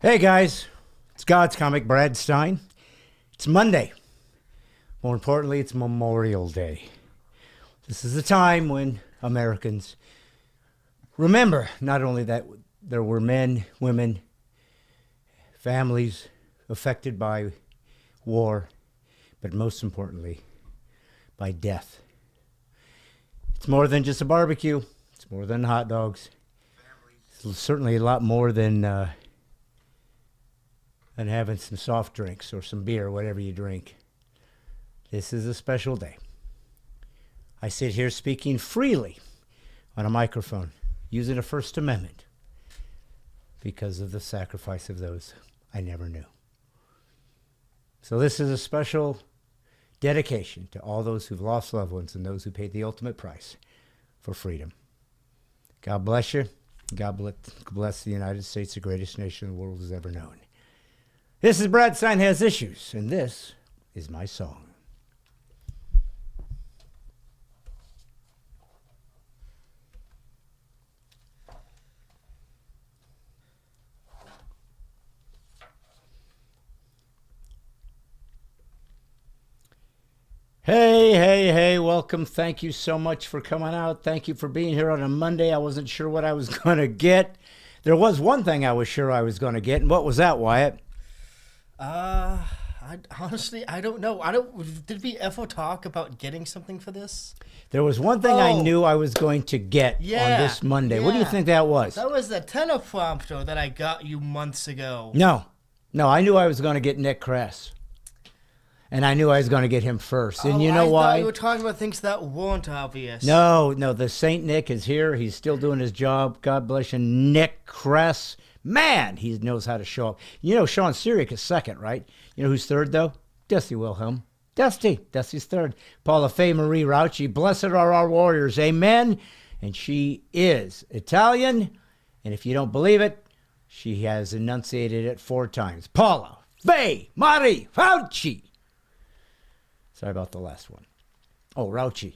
Hey guys, it's God's comic, Brad Stine. It's Monday. More importantly, it's Memorial Day. This is a time when Americans remember not only that there were men, women, families affected by war, but most importantly, by death. It's more than just a barbecue. It's more than hot dogs. It's certainly a lot more than having some soft drinks or some beer, whatever you drink. This is a special day. I sit here speaking freely on a microphone, using the First Amendment, because of the sacrifice of those I never knew. So this is a special dedication to all those who've lost loved ones and those who paid the ultimate price for freedom. God bless you. God bless the United States, the greatest nation the world has ever known. This is Brad Stine Has Issues, and this is my song. Hey, welcome. Thank you so much for coming out. Thank you for being here on a Monday. I wasn't sure what I was going to get. There was one thing I was sure I was going to get, and what was that, Wyatt? Honestly, I don't know. Did we ever talk about getting something for this? There was one thing I knew I was going to get on this Monday. What do you think that was? That was the teleprompter that I got you months ago. No, I knew I was going to get Nick Kress. And I knew I was going to get him first. And you know why? I thought you were talking about things that weren't obvious. No, the Saint Nick is here. He's still doing his job. God bless you, Nick Kress. Man, he knows how to show up. You know, Sean Syrick is second, right? You know who's third, though? Dusty Wilhelm. Dusty's third. Paula Faye Marie Raucci. Blessed are our warriors. Amen. And she is Italian. And if you don't believe it, she has enunciated it 4 times. Paula Faye Marie Raucci. Sorry about the last one. Oh, Raucci.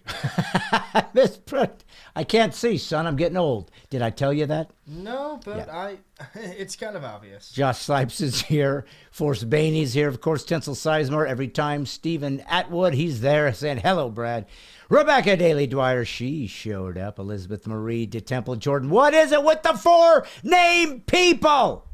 I can't see, son. I'm getting old. Did I tell you that? No, but yeah. It's kind of obvious. Josh Sipes is here. Forrest Bainey's here. Of course, Tinsel Sizemore every time. Stephen Atwood, he's there saying, hello, Brad. Rebecca Daly Dwyer, she showed up. Elizabeth Marie DeTemple Jordan. What is it with the 4 name people?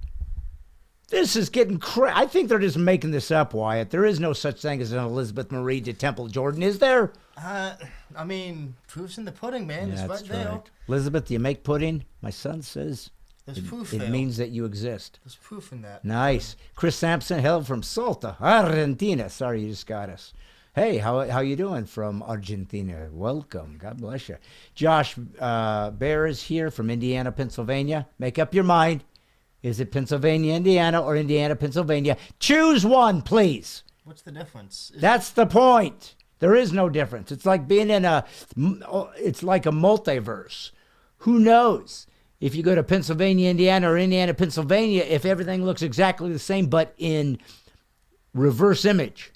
This is getting crazy. I think they're just making this up, Wyatt. There is no such thing as an Elizabeth Marie DeTemple Jordan, is there? I mean, proof's in the pudding, man. Yeah, it's right there. Right. Elizabeth, do you make pudding? My son says there's proof. It means that you exist. There's proof in that. Nice. Chris Sampson, hello from Salta, Argentina. Sorry, you just got us. Hey, how you doing from Argentina? Welcome. God bless you. Josh Bear is here from Indiana, Pennsylvania. Make up your mind. Is it Pennsylvania, Indiana, or Indiana, Pennsylvania? Choose one, please. What's the difference? That's the point. There is no difference. It's like being it's like a multiverse. Who knows if you go to Pennsylvania, Indiana, or Indiana, Pennsylvania, if everything looks exactly the same, but in reverse image.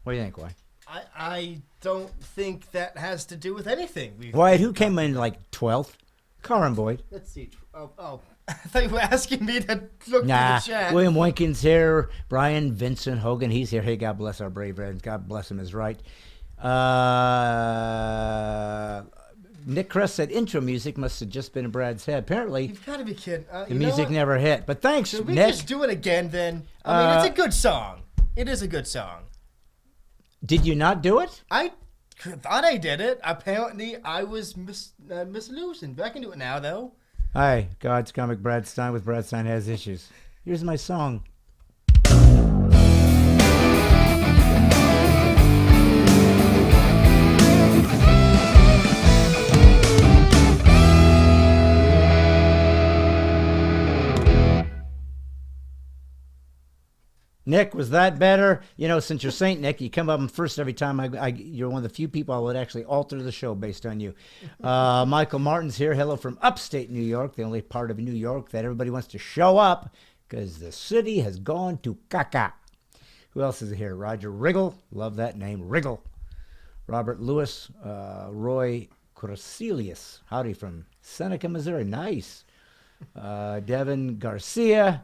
What do you think, Wyatt? I don't think that has to do with anything. Wyatt, who came in like 12th? Corin Boyd. Let's see. Oh. I thought you were asking me to look through the chat. William Winkins here. Brian Vincent Hogan, he's here. Hey, God bless our brave friends. God bless him is right. Nick Kress said intro music must have just been in Brad's head. Apparently, you've got to be kidding. The music never hit. But thanks, Should we Nick. just do it again then? I mean, it's a good song. It is a good song. Did you not do it? I thought I did it. Apparently, I was mislosing. But I can do it now, though. Hi, God's comic Brad Stine with Brad Stine Has Issues. Here's my song. Nick, was that better? You know, since you're Saint Nick, you come up first every time. You're one of the few people I would actually alter the show based on you. Michael Martin's here. Hello from upstate New York, the only part of New York that everybody wants to show up because the city has gone to caca. Who else is here? Roger Riggle. Love that name, Riggle. Robert Lewis. Roy Corselius. Howdy from Seneca, Missouri. Nice. Devin Garcia.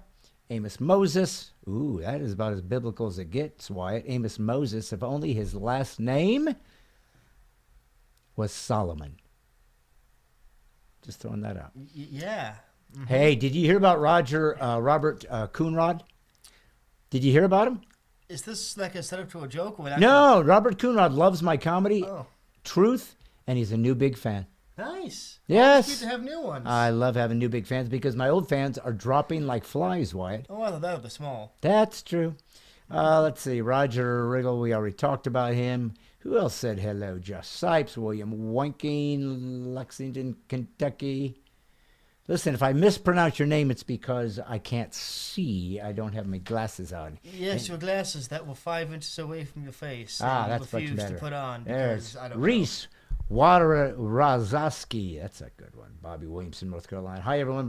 Amos Moses. Ooh, that is about as biblical as it gets, Wyatt. Amos Moses, if only his last name was Solomon. Just throwing that out. Yeah. Mm-hmm. Hey, did you hear about Robert Coonrod? Did you hear about him? Is this like a setup to a joke? Or No, Robert Coonrod loves my comedy, Oh. Truth, and he's a new big fan. Nice. Yes. It's good to have new ones. I love having new big fans because my old fans are dropping like flies, Wyatt. Oh, I thought that was small. That's true. Let's see. Roger Riggle, we already talked about him. Who else said hello? Josh Sipes, William Wanking, Lexington, Kentucky. Listen, if I mispronounce your name, it's because I can't see. I don't have my glasses on. Yes, your glasses that were 5 inches away from your face. That's much better. To put on There's because I don't Reese Waterazowski. That's a good one. Bobby Williamson, North Carolina. Hi, everyone.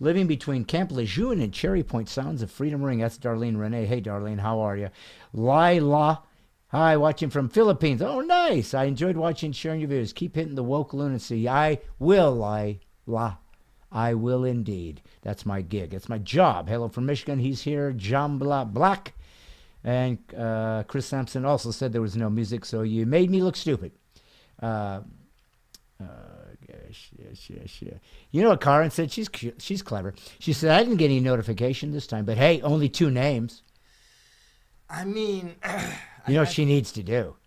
Living between Camp Lejeune and Cherry Point, sounds of Freedom Ring. That's Darlene Renee. Hey, Darlene, how are you? Lila. Hi, watching from Philippines. Oh, nice. I enjoyed watching, sharing your videos. Keep hitting the woke lunacy. I will, Lila. I will indeed. That's my gig. It's my job. Hello from Michigan. He's here. John Black. And Chris Sampson also said there was no music, so you made me look stupid. Yes. You know what Karen said? She's clever. She said, I didn't get any notification this time, but hey, only 2 names. I mean... You know what she needs to do?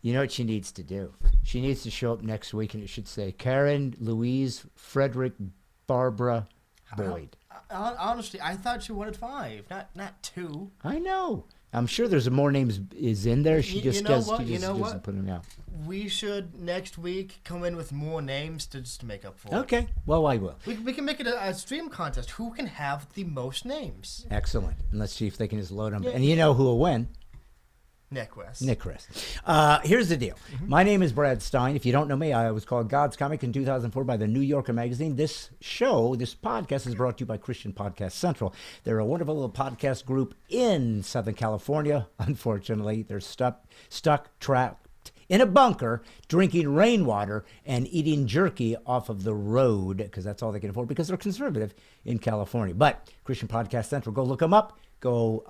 You know what she needs to do? She needs to show up next week and it should say Karen, Louise, Frederick, Barbara, Boyd. Honestly, I thought she wanted 5, not 2. I know. I'm sure there's more names is in there. She just doesn't put them out. We should next week come in with more names to make up for it. Okay. Well, I will. We can make it a stream contest. Who can have the most names? Excellent. And let's see if they can just load them. Yeah. And you know who will win? Nick West. Here's the deal. Mm-hmm. My name is Brad Stine. If you don't know me, I was called God's Comic in 2004 by the New Yorker magazine. This podcast is brought to you by Christian Podcast Central. They're a wonderful little podcast group in Southern California. Unfortunately, they're trapped in a bunker, drinking rainwater and eating jerky off of the road because that's all they can afford because they're conservative in California. But Christian Podcast Central, go look them up. Go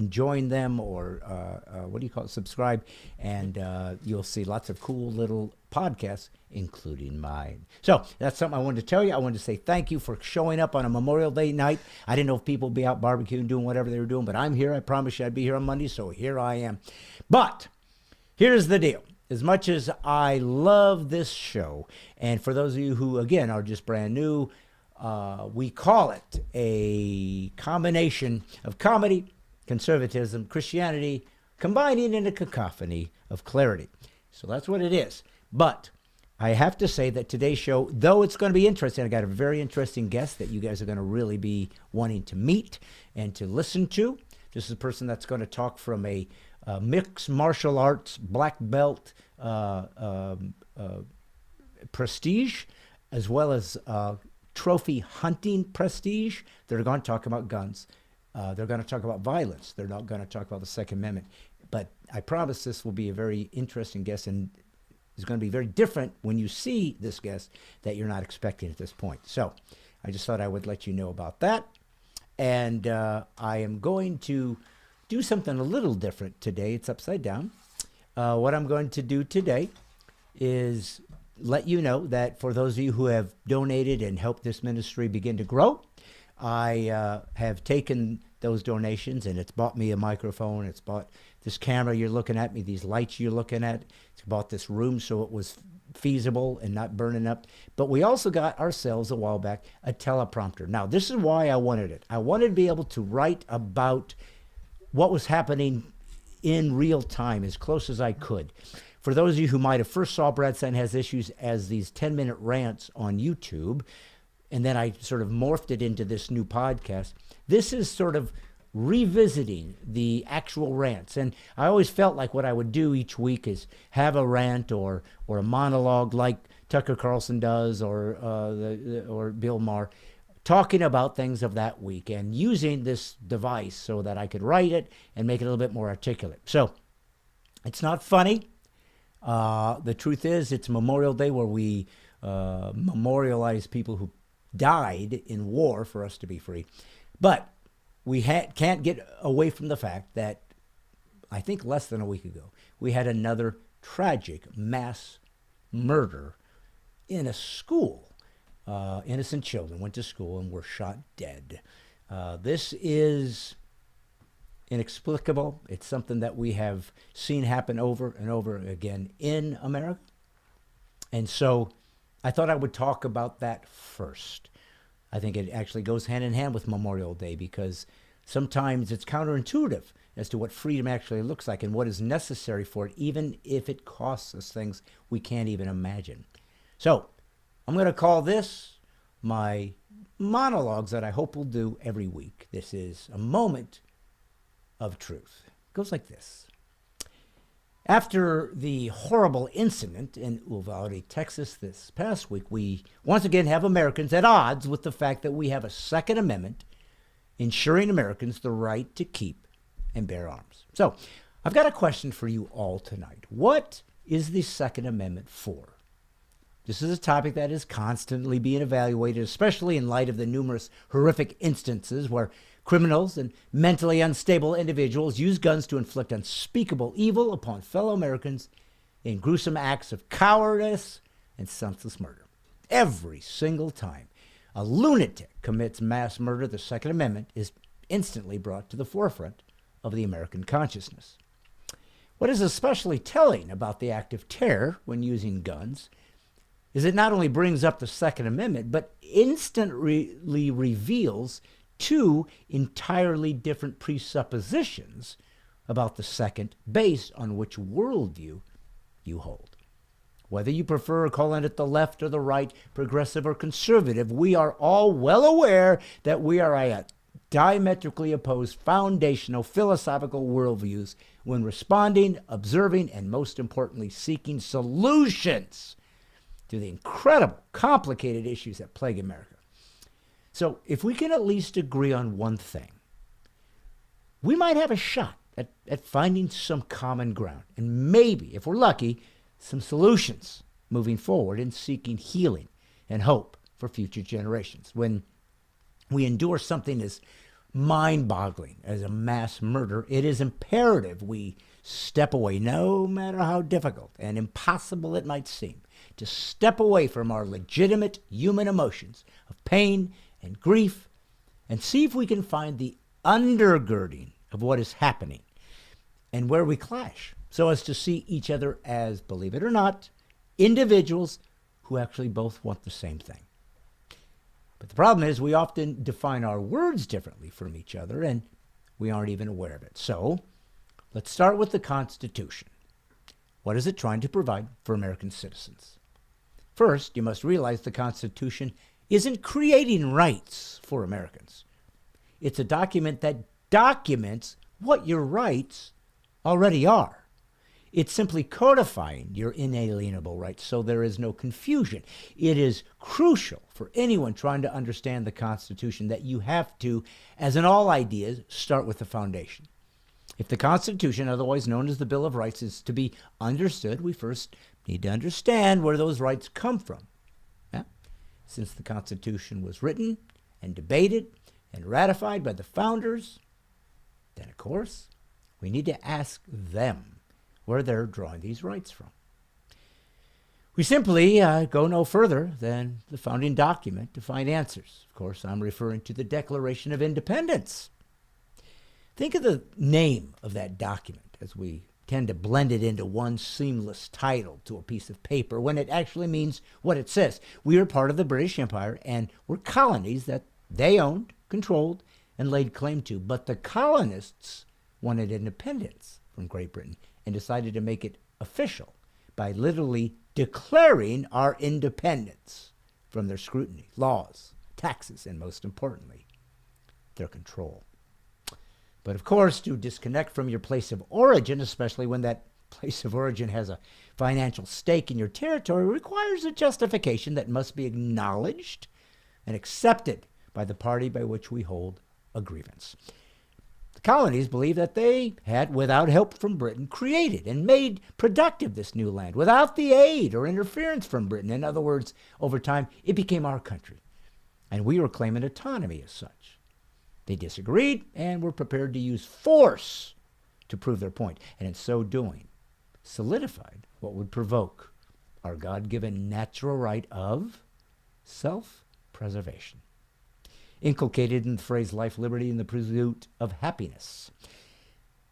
join them or subscribe, and you'll see lots of cool little podcasts, including mine. So that's something I wanted to tell you. I wanted to say thank you for showing up on a Memorial Day night. I didn't know if people would be out barbecuing, doing whatever they were doing, but I'm here. I promised you I'd be here on Monday, so here I am. But here's the deal. As much as I love this show, and for those of you who, again, are just brand new, we call it a combination of comedy, conservatism, Christianity, combining in a cacophony of clarity. So that's what it is. But I have to say that today's show, though it's going to be interesting, I got a very interesting guest that you guys are going to really be wanting to meet and to listen to. This is a person that's going to talk from a mixed martial arts, black belt, prestige, as well as trophy hunting prestige. They're going to talk about guns. They're going to talk about violence. They're not going to talk about the Second Amendment. But I promise this will be a very interesting guest, and it's going to be very different when you see this guest that you're not expecting at this point. So I just thought I would let you know about that. And I am going to do something a little different today. It's upside down. What I'm going to do today is let you know that for those of you who have donated and helped this ministry begin to grow, I have taken those donations and it's bought me a microphone. It's bought this camera you're looking at me, these lights you're looking at. It's bought this room so it was feasible and not burning up. But we also got ourselves a while back a teleprompter. Now, this is why I wanted it. I wanted to be able to write about what was happening in real time as close as I could. For those of you who might have first saw Brad Stine Has Issues as these 10-minute rants on YouTube, and then I sort of morphed it into this new podcast, this is sort of revisiting the actual rants. And I always felt like what I would do each week is have a rant or a monologue like Tucker Carlson does or Bill Maher, talking about things of that week and using this device so that I could write it and make it a little bit more articulate. So it's not funny. The truth is, it's Memorial Day where we memorialize people who died in war for us to be free. But we can't get away from the fact that I think less than a week ago, we had another tragic mass murder in a school. Innocent children went to school and were shot dead. This is inexplicable. It's something that we have seen happen over and over again in America. And so I thought I would talk about that first. I think it actually goes hand in hand with Memorial Day because sometimes it's counterintuitive as to what freedom actually looks like and what is necessary for it, even if it costs us things we can't even imagine. So I'm going to call this my monologues that I hope we'll do every week. This is a moment of truth. It goes like this. After the horrible incident in Uvalde, Texas this past week, we once again have Americans at odds with the fact that we have a Second Amendment ensuring Americans the right to keep and bear arms. So I've got a question for you all tonight. What is the Second Amendment for? This is a topic that is constantly being evaluated, especially in light of the numerous horrific instances where criminals and mentally unstable individuals use guns to inflict unspeakable evil upon fellow Americans in gruesome acts of cowardice and senseless murder. Every single time a lunatic commits mass murder, the Second Amendment is instantly brought to the forefront of the American consciousness. What is especially telling about the act of terror when using guns is it not only brings up the Second Amendment, but instantly reveals two entirely different presuppositions about the second based on which worldview you hold. Whether you prefer calling it the left or the right, progressive or conservative, we are all well aware that we are at diametrically opposed foundational philosophical worldviews when responding, observing, and most importantly, seeking solutions to the incredible, complicated issues that plague America. So if we can at least agree on one thing, we might have a shot at finding some common ground and maybe, if we're lucky, some solutions moving forward in seeking healing and hope for future generations. When we endure something as mind-boggling as a mass murder, it is imperative we step away, no matter how difficult and impossible it might seem, to step away from our legitimate human emotions of pain and grief and see if we can find the undergirding of what is happening and where we clash so as to see each other as, believe it or not, individuals who actually both want the same thing. But the problem is we often define our words differently from each other and we aren't even aware of it. So let's start with the Constitution. What is it trying to provide for American citizens? First, you must realize the Constitution isn't creating rights for Americans. It's a document that documents what your rights already are. It's simply codifying your inalienable rights so there is no confusion. It is crucial for anyone trying to understand the Constitution that you have to, as in all ideas, start with the foundation. If the Constitution, otherwise known as the Bill of Rights, is to be understood, we first need to understand where those rights come from. Yeah? Since the Constitution was written and debated and ratified by the founders, then, of course, we need to ask them where they're drawing these rights from. We simply go no further than the founding document to find answers. Of course, I'm referring to the Declaration of Independence. Think of the name of that document as we tend to blend it into one seamless title to a piece of paper when it actually means what it says. We are part of the British Empire and we're colonies that they owned, controlled, and laid claim to. But the colonists wanted independence from Great Britain and decided to make it official by literally declaring our independence from their scrutiny, laws, taxes, and most importantly, their control. But of course, to disconnect from your place of origin, especially when that place of origin has a financial stake in your territory, requires a justification that must be acknowledged and accepted by the party by which we hold a grievance. The colonies believed that they had, without help from Britain, created and made productive this new land without the aid or interference from Britain. In other words, over time, it became our country, and we were claiming autonomy as such. They disagreed and were prepared to use force to prove their point, and in so doing, solidified what would provoke our God-given natural right of self-preservation, inculcated in the phrase life, liberty, and the pursuit of happiness.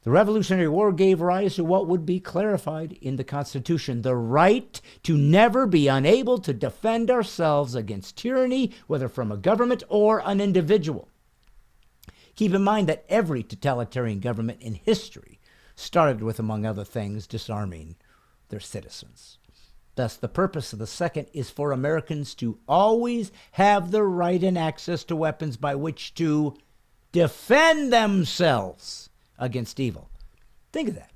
The Revolutionary War gave rise to what would be clarified in the Constitution, the right to never be unable to defend ourselves against tyranny, whether from a government or an individual. Keep in mind that every totalitarian government in history started with, among other things, disarming their citizens. Thus, the purpose of the second is for Americans to always have the right and access to weapons by which to defend themselves against evil. Think of that.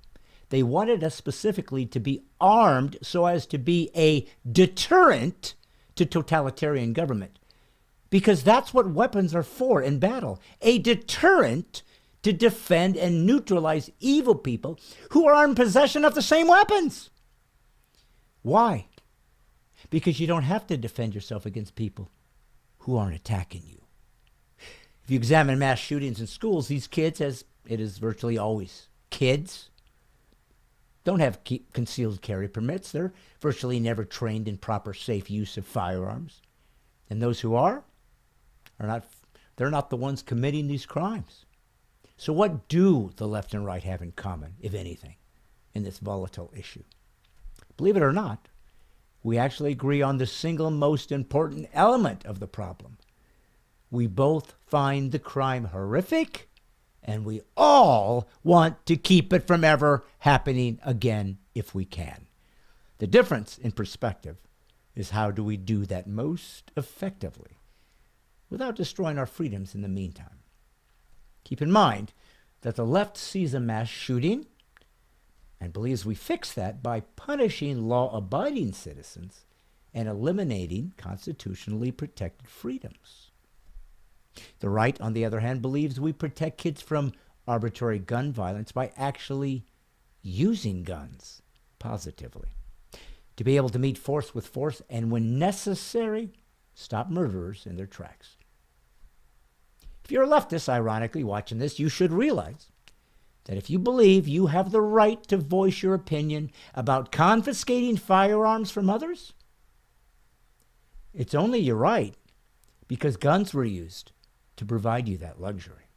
They wanted us specifically to be armed so as to be a deterrent to totalitarian government, because that's what weapons are for in battle, a deterrent to defend and neutralize evil people who are in possession of the same weapons. Why? Because you don't have to defend yourself against people who aren't attacking you. If you examine mass shootings in schools, these kids, as it is virtually always kids, don't have concealed carry permits. They're virtually never trained in proper safe use of firearms. And those who are they're not the ones committing these crimes. So what do the left and right have in common, if anything, in this volatile issue? Believe it or not, we actually agree on the single most important element of the problem. We both find the crime horrific, and we all want to keep it from ever happening again if we can. The difference in perspective is how do we do that most effectively without destroying our freedoms in the meantime. Keep in mind that the left sees a mass shooting and believes we fix that by punishing law-abiding citizens and eliminating constitutionally protected freedoms. The right, on the other hand, believes we protect kids from arbitrary gun violence by actually using guns positively, to be able to meet force with force and, when necessary, stop murderers in their tracks. If you're a leftist, ironically, watching this, you should realize that if you believe you have the right to voice your opinion about confiscating firearms from others, it's only your right because guns were used to provide you that luxury.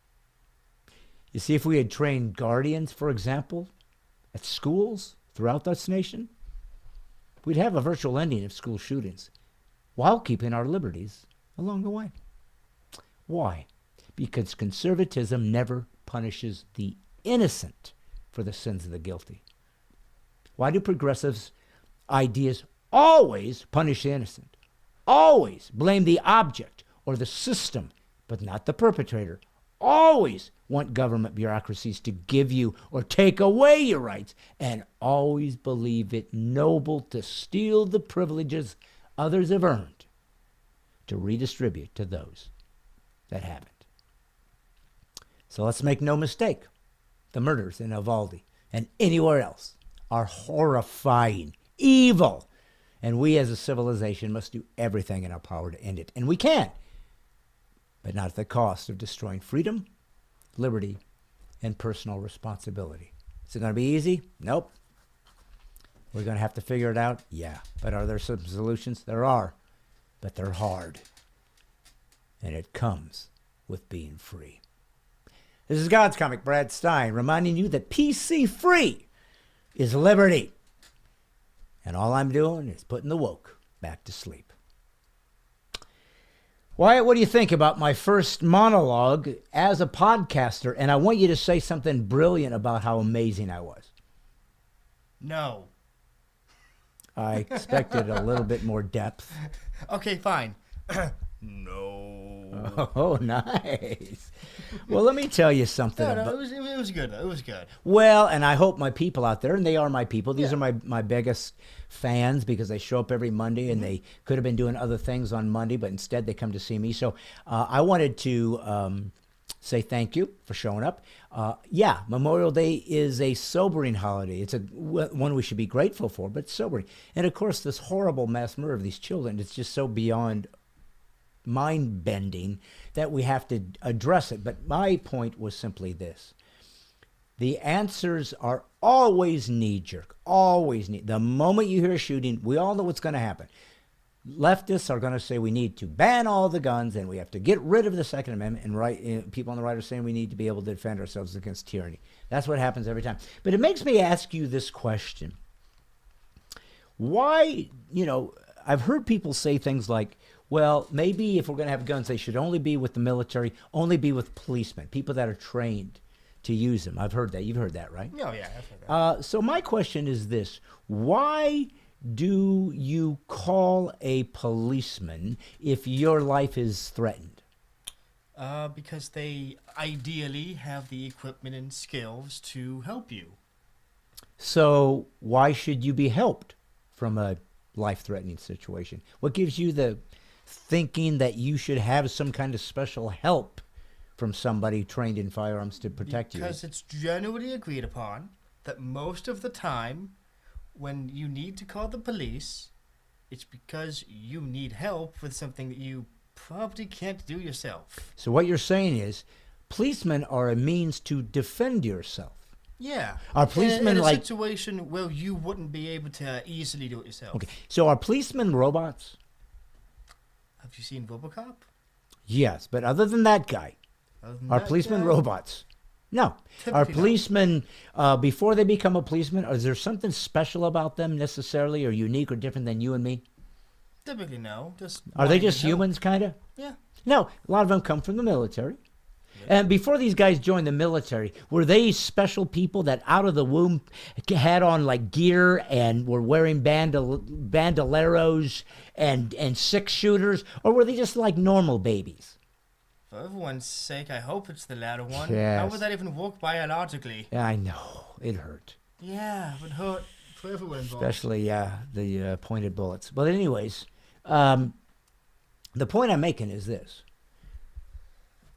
You see, if we had trained guardians, for example, at schools throughout this nation, we'd have a virtual ending of school shootings while keeping our liberties along the way. Why? Because conservatism never punishes the innocent for the sins of the guilty. Why do progressives' ideas always punish the innocent? Always blame the object or the system, but not the perpetrator. Always want government bureaucracies to give you or take away your rights, and always believe it noble to steal the privileges others have earned to redistribute to those that haven't. So let's make no mistake, the murders in Uvalde and anywhere else are horrifying, evil, and we as a civilization must do everything in our power to end it. And we can, but not at the cost of destroying freedom, liberty, and personal responsibility. Is it going to be easy? Nope. We're going to have to figure it out? Yeah. But are there some solutions? There are, but they're hard. And it comes with being free. This is God's Comic, Brad Stine, reminding you that PC free is liberty. And all I'm doing is putting the woke back to sleep. Wyatt, what do you think about my first monologue as a podcaster? And I want you to say something brilliant about how amazing I was. No. I expected a little bit more depth. Okay, fine. No. Oh, nice. Well, let me tell you something. No, it was good. It was good. Well, and I hope my people out there, and they are my people, these are my biggest fans because they show up every Monday, and they could have been doing other things on Monday, but instead they come to see me. So I wanted to say thank you for showing up. Yeah, Memorial Day is a sobering holiday. It's one we should be grateful for, but sobering. And, of course, this horrible mass murder of these children, it's just so beyond mind-bending that we have to address it. But my point was simply this. The answers are always knee-jerk, always knee. The moment you hear a shooting, we all know what's going to happen. Leftists are going to say we need to ban all the guns and we have to get rid of the Second Amendment, and people on the right are saying we need to be able to defend ourselves against tyranny. That's what happens every time. But it makes me ask you this question. Why, I've heard people say things like, well, maybe if we're going to have guns, they should only be with the military, only be with policemen, people that are trained to use them. I've heard that. You've heard that, right? Oh, yeah, I've heard that. So my question is this. Why do you call a policeman if your life is threatened? Because they ideally have the equipment and skills to help you. So why should you be helped from a life-threatening situation? What gives you the thinking that you should have some kind of special help from somebody trained in firearms to protect you? Because it's generally agreed upon that most of the time when you need to call the police, it's because you need help with something that you probably can't do yourself. So what you're saying is policemen are a means to defend yourself. Yeah. Are policemen in a like... situation where you wouldn't be able to easily do it yourself. Okay. So are policemen robots? Have you seen RoboCop? Yes, but other than that guy, are policemen robots? No. Are policemen, before they become a policeman, is there something special about them necessarily or unique or different than you and me? Typically, no. Are they just humans, kind of? Yeah. No, a lot of them come from the military. And before these guys joined the military, were they special people that out of the womb had on like gear and were wearing bandoleros and six-shooters? Or were they just like normal babies? For everyone's sake, I hope it's the latter one. Yes. How would that even work biologically? Yeah, I know. It hurt. Yeah, it would hurt for everyone involved. Especially, the pointed bullets. But anyways, the point I'm making is this.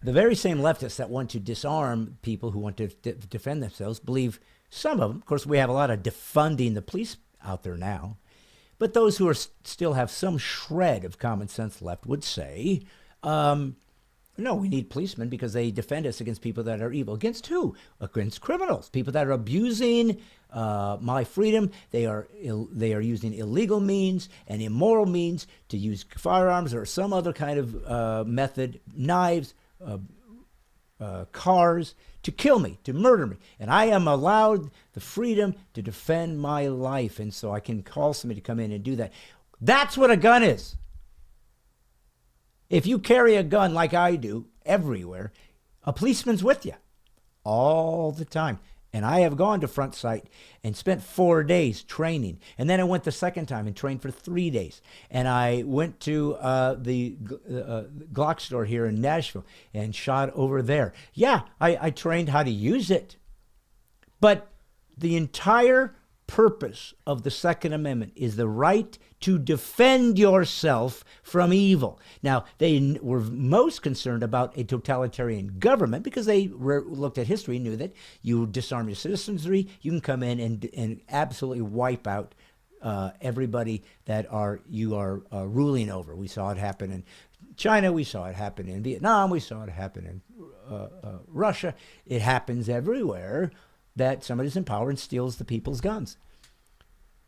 The very same leftists that want to disarm people who want to defend themselves believe some of them, of course, we have a lot of defunding the police out there now, but those who are still have some shred of common sense left would say, no, we need policemen because they defend us against people that are evil. Against who? Against criminals, people that are abusing my freedom. They are using illegal means and immoral means to use firearms or some other kind of method, knives, cars, to kill me, to murder me. And I am allowed the freedom to defend my life. And so I can call somebody to come in and do that. That's what a gun is. If you carry a gun like I do everywhere, a policeman's with you all the time. And I have gone to Front Sight and spent 4 days training. And then I went the second time and trained for 3 days. And I went to the Glock store here in Nashville and shot over there. Yeah, I trained how to use it. But the entire purpose of the Second Amendment is the right to defend yourself from evil. Now, they were most concerned about a totalitarian government because they looked at history and knew that you disarm your citizenry, you can come in and absolutely wipe out everybody that you are ruling over. We saw it happen in China, we saw it happen in Vietnam, we saw it happen in Russia. It happens everywhere that somebody's in power and steals the people's guns.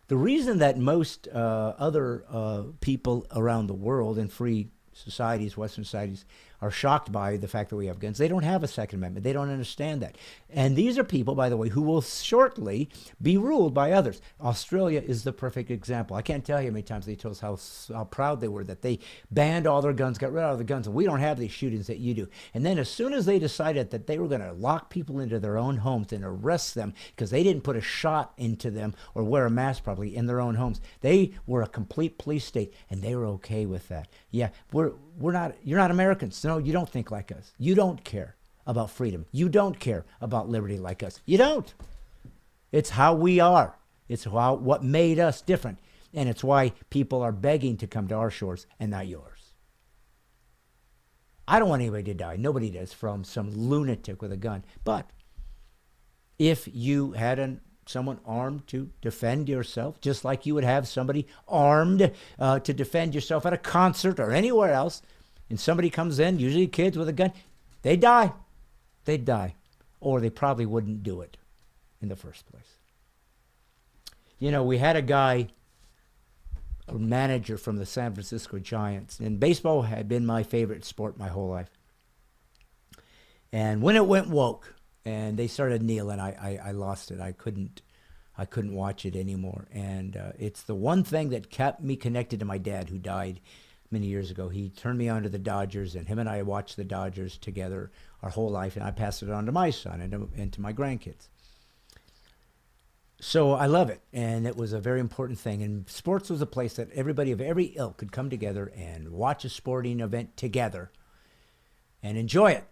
The reason that most other people around the world in free societies, Western societies, are shocked by the fact that we have guns, they don't have a Second Amendment. They don't understand that. And these are people, by the way, who will shortly be ruled by others. Australia is the perfect example. I can't tell you how many times they told us how proud they were that they banned all their guns, got rid of all the guns, and we don't have these shootings that you do. And then as soon as they decided that they were going to lock people into their own homes and arrest them because they didn't put a shot into them or wear a mask properly in their own homes, they were a complete police state, and they were okay with that. Yeah, we're not, you're not Americans. No, you don't think like us. You don't care about freedom. You don't care about liberty like us. You don't. It's how we are. It's what made us different. And it's why people are begging to come to our shores and not yours. I don't want anybody to die. Nobody does, from some lunatic with a gun. But if you had someone armed to defend yourself, just like you would have somebody armed to defend yourself at a concert or anywhere else, and somebody comes in, usually kids with a gun, they die. They'd die. Or they probably wouldn't do it in the first place. You know, we had a guy, a manager from the San Francisco Giants, and baseball had been my favorite sport my whole life. And when it went woke and they started kneeling, I lost it. I couldn't watch it anymore. And it's the one thing that kept me connected to my dad, who died many years ago. He turned me on to the Dodgers, and him and I watched the Dodgers together our whole life, and I passed it on to my son and to my grandkids. So I love it, and it was a very important thing. And sports was a place that everybody of every ilk could come together and watch a sporting event together and enjoy it.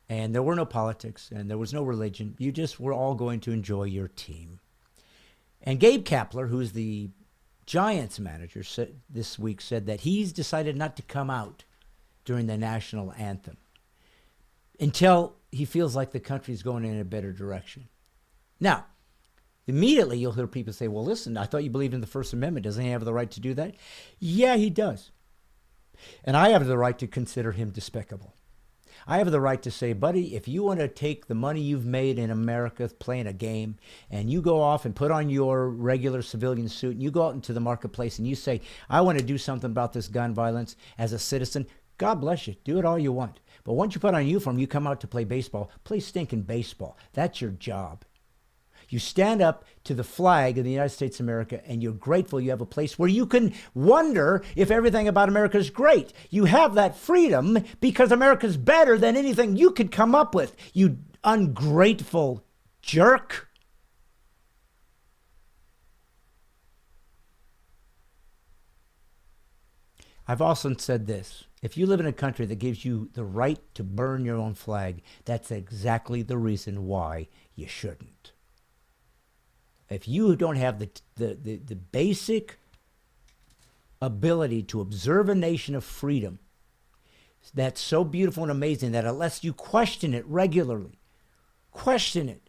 And there were no politics, and there was no religion. You just were all going to enjoy your team. And Gabe Kapler, who's the Giants manager, this week said that he's decided not to come out during the national anthem until he feels like the country's going in a better direction. Now, immediately you'll hear people say, well, listen, I thought you believed in the First Amendment. Doesn't he have the right to do that? Yeah, he does. And I have the right to consider him despicable. I have the right to say, buddy, if you want to take the money you've made in America playing a game and you go off and put on your regular civilian suit and you go out into the marketplace and you say, I want to do something about this gun violence as a citizen, God bless you. Do it all you want. But once you put on a uniform, you come out to play baseball. Play stinking baseball. That's your job. You stand up to the flag of the United States of America, and you're grateful you have a place where you can wonder if everything about America is great. You have that freedom because America's better than anything you could come up with, you ungrateful jerk. I've often said this. If you live in a country that gives you the right to burn your own flag, that's exactly the reason why you shouldn't. If you don't have the basic ability to observe a nation of freedom that's so beautiful and amazing that it lets you question it regularly, question it,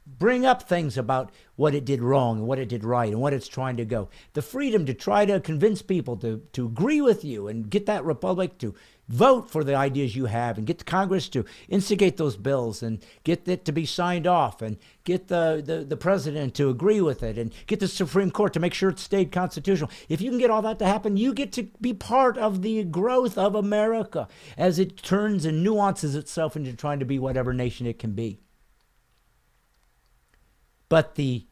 bring up things about what it did wrong and what it did right and what it's trying to go, the freedom to try to convince people to agree with you and get that republic to vote for the ideas you have and get the Congress to instigate those bills and get it to be signed off and get the president to agree with it and get the Supreme Court to make sure it stayed constitutional. If you can get all that to happen, you get to be part of the growth of America as it turns and nuances itself into trying to be whatever nation it can be. But the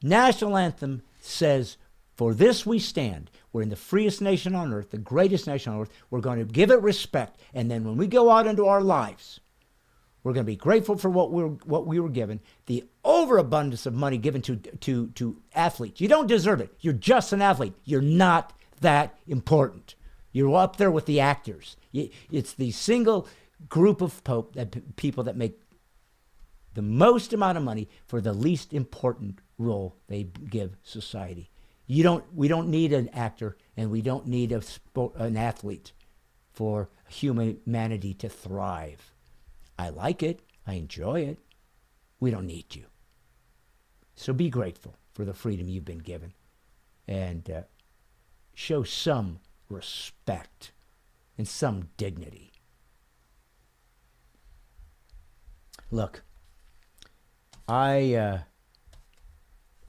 national anthem says, for this we stand. We're in the freest nation on earth, the greatest nation on earth. We're going to give it respect. And then when we go out into our lives, we're going to be grateful for what we were given. The overabundance of money given to athletes. You don't deserve it. You're just an athlete. You're not that important. You're up there with the actors. It's the single group of people that make the most amount of money for the least important role they give society. We don't need an actor, and we don't need an athlete for humanity to thrive. I like it. I enjoy it. We don't need you. So be grateful for the freedom you've been given, and show some respect and some dignity. Look, I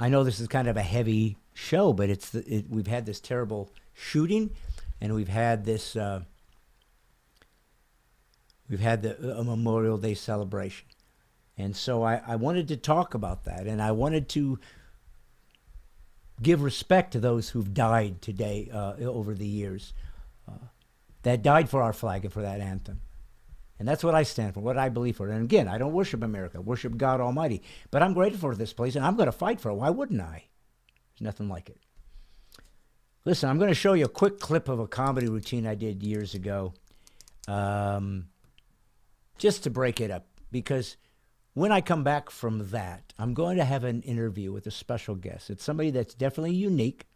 know this is kind of a heavy show, but we've had this terrible shooting, and we've had this a Memorial Day celebration, and so I wanted to talk about that, and I wanted to give respect to those who've died today over the years, that died for our flag and for that anthem. And that's what I stand for, what I believe for. And again, I don't worship America, I worship God Almighty. But I'm grateful for this place, and I'm going to fight for it. Why wouldn't I? There's nothing like it. Listen, I'm going to show you a quick clip of a comedy routine I did years ago, just to break it up. Because when I come back from that, I'm going to have an interview with a special guest. It's somebody that's definitely unique.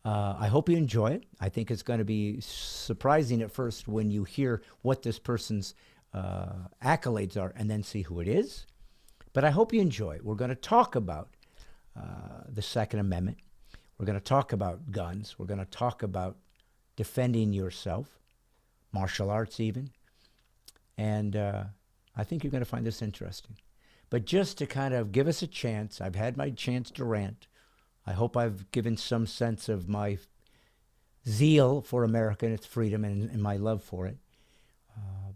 I hope you enjoy it. I think it's going to be surprising at first when you hear what this person's accolades are and then see who it is. But I hope you enjoy it. We're going to talk about the Second Amendment. We're going to talk about guns. We're going to talk about defending yourself. martial arts even. And I think you're going to find this interesting. But just to kind of give us a chance, I've had my chance to rant. I hope I've given some sense of my zeal for America and its freedom and my love for it.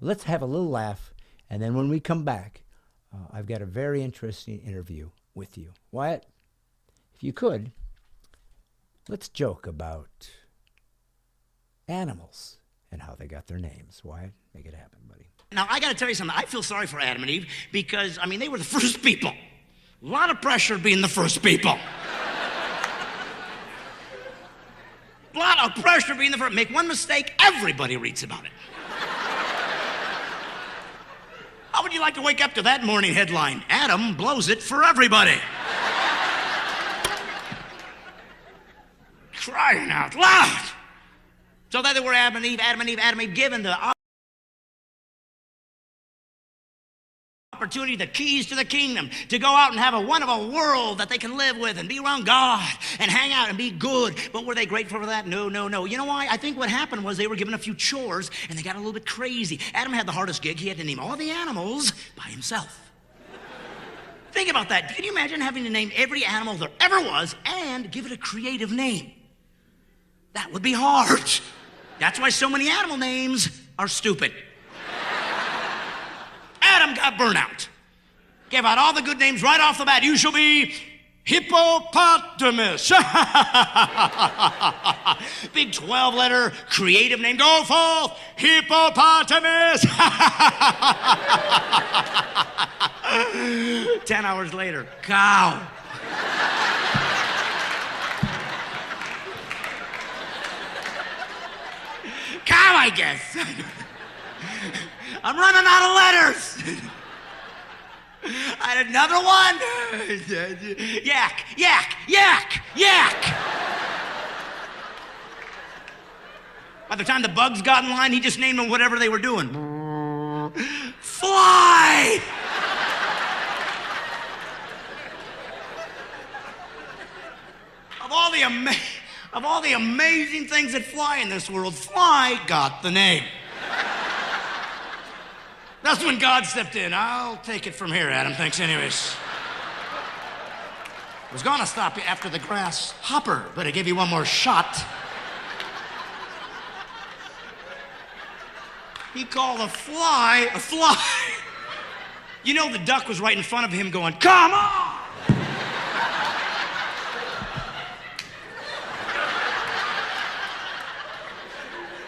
Let's have a little laugh, and then when we come back, I've got a very interesting interview with you. Wyatt, if you could, let's joke about animals and how they got their names. Wyatt, make it happen, buddy. Now, I got to tell you something. I feel sorry for Adam and Eve because, I mean, they were the first people. A lot of pressure being the first people. A lot of pressure being the first. Make one mistake, everybody reads about it. How would you like to wake up to that morning headline? Adam blows it for everybody. Crying out loud. So that they were Adam and Eve, given the opportunity, the keys to the kingdom, to go out and have a wonderful world that they can live with and be around God and hang out and be good. But were they grateful for that? No. You know why? I think what happened was they were given a few chores and they got a little bit crazy. Adam had the hardest gig. He had to name all the animals by himself. Think about that. Can you imagine having to name every animal there ever was and give it a creative name? That would be hard. That's why so many animal names are stupid. Adam got burnout. Gave out all the good names right off the bat. You shall be hippopotamus. Big 12-letter creative name. Go forth, hippopotamus. 10 hours later, cow. Cow, I guess. I'm running out of letters. I had another one. Yak, yak, yak, yak. By the time the bugs got in line, he just named them whatever they were doing. Fly. Of all the amazing things that fly in this world, fly got the name. That's when God stepped in. I'll take it from here, Adam. Thanks anyways. I was gonna stop you after the grasshopper, but I gave you one more shot. He called a fly a fly. You know the duck was right in front of him going, come on!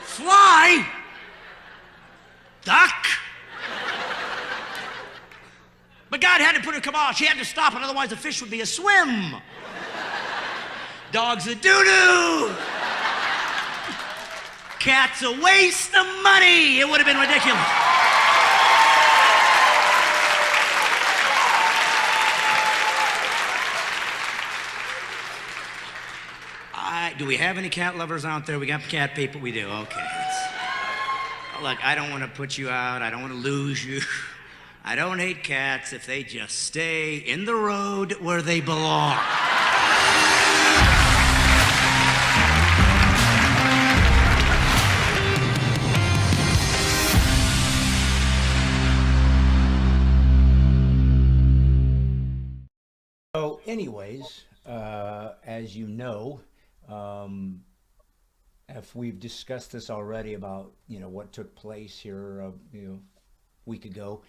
Fly? Duck? But God had to put a kibosh. He had to stop it, otherwise the fish would be a swim. Dog's a doo-doo. Cat's a waste of money. It would have been ridiculous. Do we have any cat lovers out there? We got cat people? We do, okay. Look, I don't want to put you out. I don't want to lose you. I don't hate cats if they just stay in the road where they belong. So anyways, as you know, if we've discussed this already about, what took place here, a week ago,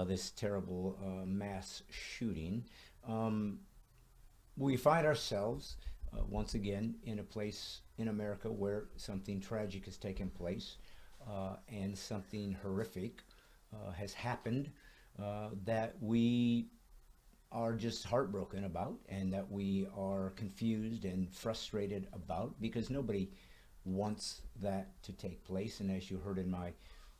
this terrible mass shooting, we find ourselves once again in a place in America where something tragic has taken place and something horrific has happened that we are just heartbroken about and that we are confused and frustrated about, because nobody wants that to take place. And as you heard in my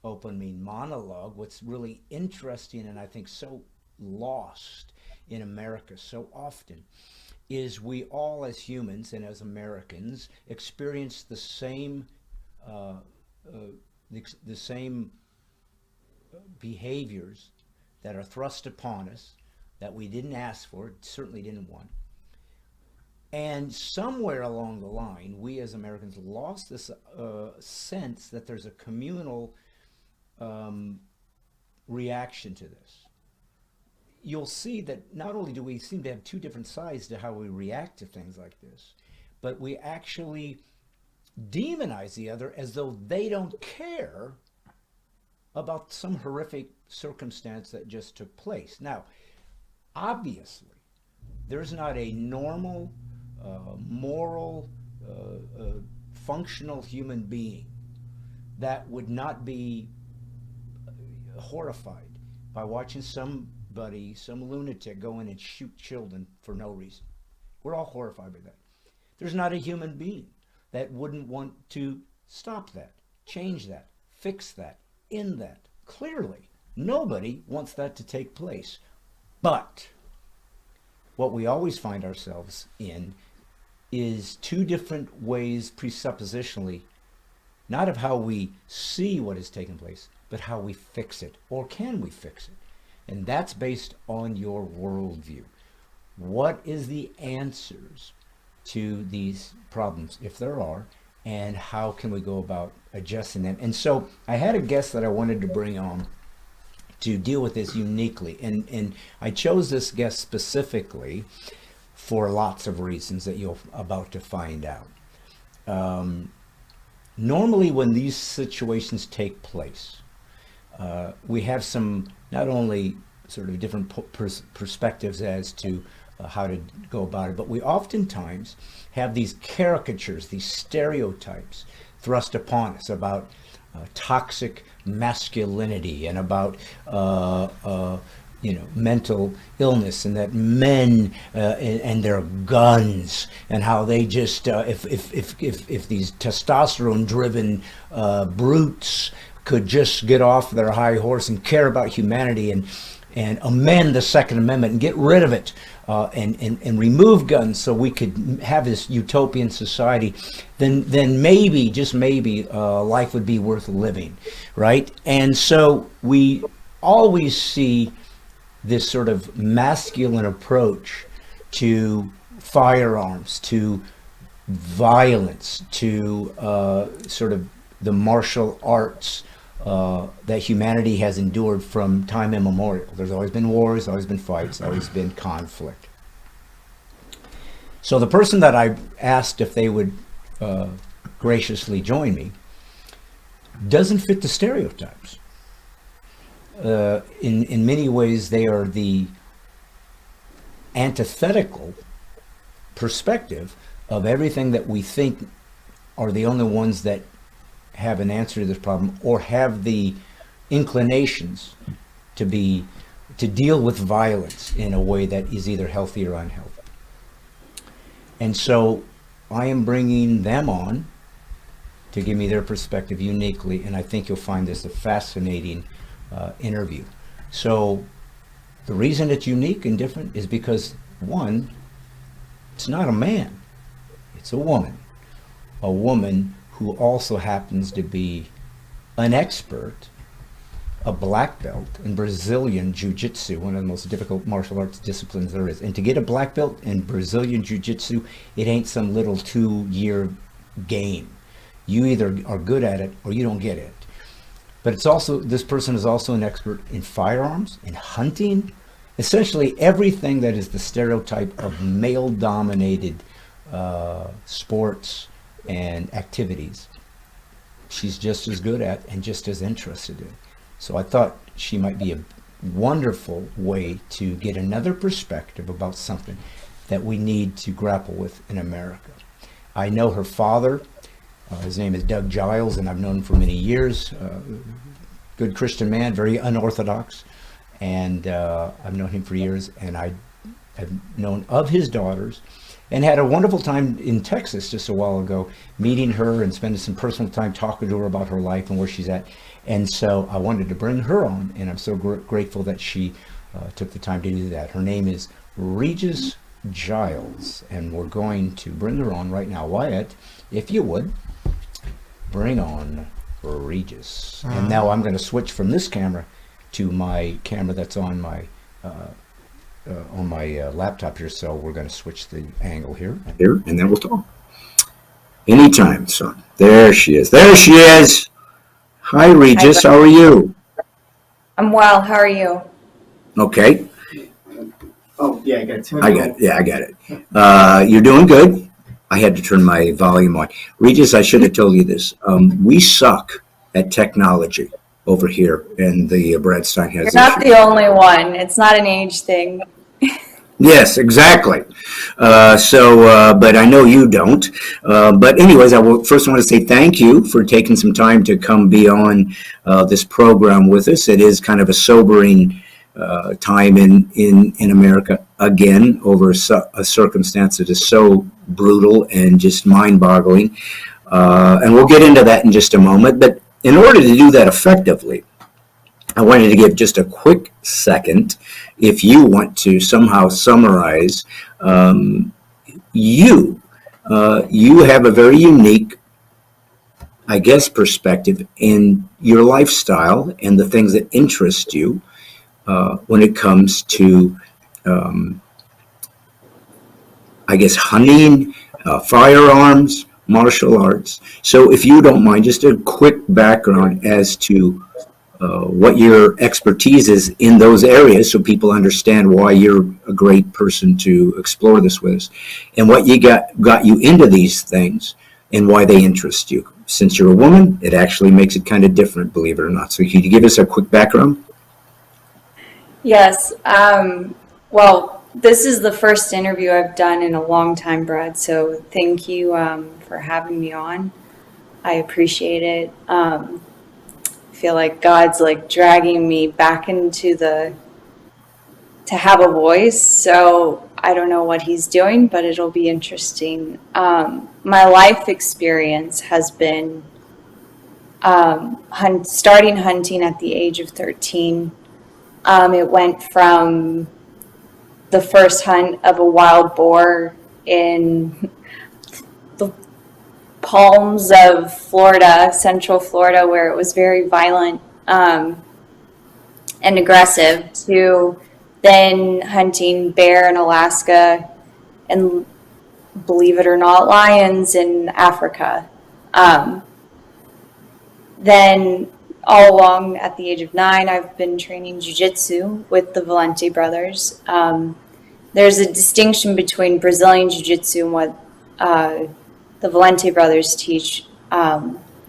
opening monologue, what's really interesting and I think so lost in America so often is we all as humans and as Americans experience the same behaviors that are thrust upon us that we didn't ask for, certainly didn't want, And somewhere along the line, we as Americans lost this sense that there's a communal reaction to this. You'll see that not only do we seem to have two different sides to how we react to things like this, but we actually demonize the other as though they don't care about some horrific circumstance that just took place. Now, obviously, there's not a normal, moral, functional human being that would not be horrified by watching somebody, some lunatic, go in and shoot children for no reason. We're all horrified by that. There's not a human being that wouldn't want to stop that, change that, fix that, end that. Clearly, nobody wants that to take place. But what we always find ourselves in is two different ways, presuppositionally, not of how we see what is taking place, but how we fix it, or can we fix it? And that's based on your worldview. What is the answers to these problems, if there are, and how can we go about adjusting them? And so I had a guest that I wanted to bring on to deal with this uniquely, and I chose this guest specifically for lots of reasons that you're about to find out. Normally when these situations take place, we have some not only sort of different perspectives as to how to go about it, but we oftentimes have these caricatures, these stereotypes thrust upon us about toxic masculinity and about mental illness, and that men and their guns, and how they just if these testosterone-driven brutes could just get off their high horse and care about humanity and amend the Second Amendment and get rid of it, and remove guns so we could have this utopian society, then maybe, just maybe, life would be worth living, right? And so we always see this sort of masculine approach to firearms, to violence, to sort of the martial arts that humanity has endured from time immemorial. There's always been wars, always been fights, always been conflict. So the person that I asked if they would graciously join me doesn't fit the stereotypes. In many ways, they are the antithetical perspective of everything that we think are the only ones that have an answer to this problem, or have the inclinations to deal with violence in a way that is either healthy or unhealthy. And so I am bringing them on to give me their perspective uniquely, and I think you'll find this a fascinating interview. So the reason it's unique and different is because, one, it's not a man, it's a woman who also happens to be an expert, a black belt in Brazilian Jiu-Jitsu, one of the most difficult martial arts disciplines there is. And to get a black belt in Brazilian Jiu-Jitsu, it ain't some little 2-year game. You either are good at it or you don't get it. But it's also, this person is also an expert in firearms, in hunting, essentially everything that is the stereotype of male-dominated sports and activities. She's just as good at and just as interested in. So I thought she might be a wonderful way to get another perspective about something that we need to grapple with in America. I know her father. His name is Doug Giles, and I've known him for many years. Good Christian man, very unorthodox, and I've known him for years, and I have known of his daughters, and had a wonderful time in Texas just a while ago, meeting her and spending some personal time talking to her about her life and where she's at. And so I wanted to bring her on, and I'm so grateful that she took the time to do that. Her name is Regis Giles, and we're going to bring her on right now. Wyatt, if you would, bring on Regis. And now I'm going to switch from this camera to my camera that's on my on my laptop here, so we're going to switch the angle here. Here, and then we'll talk. Anytime, son. There she is. There she is. Hi, Regis. How are you? I'm well. How are you? Okay. Oh, yeah, I got it. I got it. Yeah, I got it. You're doing good. I had to turn my volume on. Regis, I should have told you this. We suck at technology over here in the Stine Has You're not Issues. the only one. It's not an age thing. Yes, exactly. But I know you don't. But anyways, first want to say thank you for taking some time to come be on this program with us. It is kind of a sobering time in America again over a circumstance that is so brutal and just mind-boggling. And we'll get into that in just a moment. But in order to do that effectively, I wanted to give just a quick second, if you want to somehow summarize, you have a very unique, I guess, perspective in your lifestyle and the things that interest you when it comes to, I guess, hunting, firearms, martial arts. So if you don't mind, just a quick background as to what your expertise is in those areas so people understand why you're a great person to explore this with us, and what you got you into these things and why they interest you. Since you're a woman, it actually makes it kind of different, believe it or not. So can you give us a quick background? Yes. Well, this is the first interview I've done in a long time, Brad. So thank you for having me on. I appreciate it. I feel like God's like dragging me back into to have a voice. So I don't know what he's doing, but it'll be interesting. My life experience has been starting hunting at the age of 13. It went from the first hunt of a wild boar in the palms of Florida, Central Florida, where it was very violent and aggressive, to then hunting bear in Alaska and, believe it or not, lions in Africa. Then all along at the age of 9, I've been training jiu-jitsu with the Valente brothers. There's a distinction between Brazilian jiu-jitsu and what the Valente brothers teach.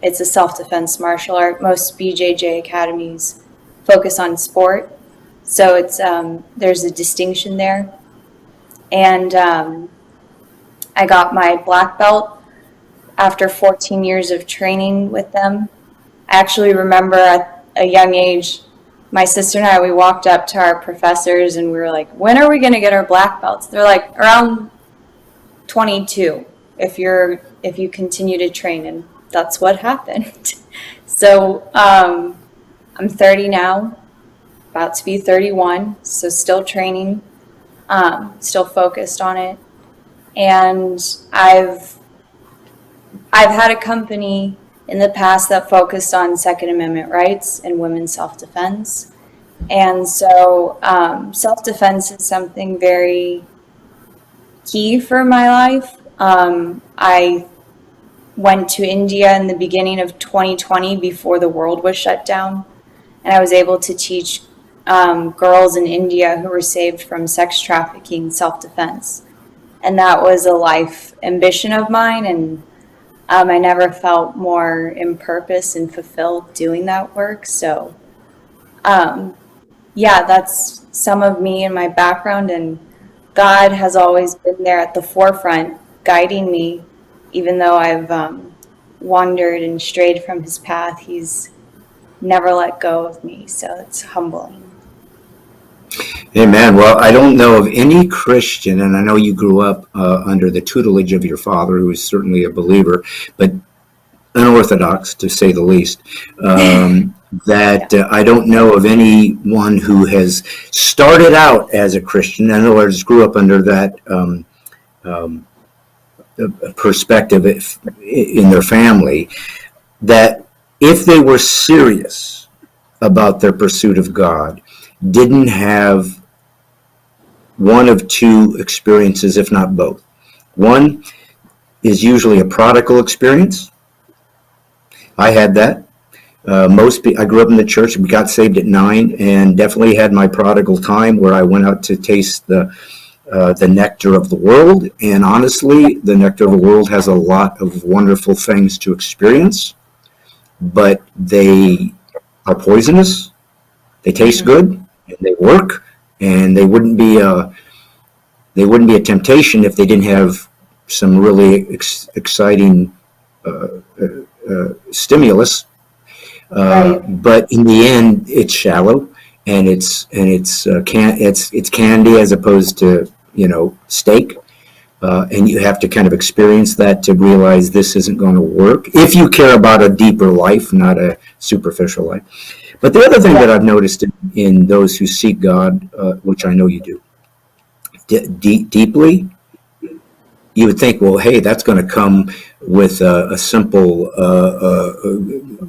It's a self-defense martial art. Most BJJ academies focus on sport. So it's there's a distinction there. And I got my black belt after 14 years of training with them. I actually remember at a young age, my sister and I, we walked up to our professors and we were like, when are we going to get our black belts? They're like, around 22, if you continue to train. And that's what happened. So I'm 30 now, about to be 31, so still training, still focused on it. And I've had a company in the past that focused on Second Amendment rights and women's self-defense. And so self-defense is something very key for my life. I went to India in the beginning of 2020 before the world was shut down. And I was able to teach girls in India who were saved from sex trafficking self-defense. And that was a life ambition of mine. And I never felt more in purpose and fulfilled doing that work. So, yeah, that's some of me and my background. And God has always been there at the forefront, guiding me, even though I've wandered and strayed from his path. He's never let go of me. So it's humbling. Amen. Well, I don't know of any Christian, and I know you grew up under the tutelage of your father, who is certainly a believer, but unorthodox, to say the least, I don't know of anyone who has started out as a Christian, in other words, grew up under that perspective in their family, that if they were serious about their pursuit of God, didn't have one of two experiences, if not both. One is usually a prodigal experience. I had that. I grew up in the church. We got saved at 9, and definitely had my prodigal time where I went out to taste the nectar of the world. And honestly, the nectar of the world has a lot of wonderful things to experience, but they are poisonous. They taste good, and they work, and they wouldn't be a temptation if they didn't have some really exciting stimulus. But in the end, it's shallow, and it's candy as opposed to steak, and you have to kind of experience that to realize this isn't going to work if you care about a deeper life, not a superficial life. But the other thing that I've noticed in those who seek God, which I know you do, deeply, you would think, well, hey, that's going to come with a simple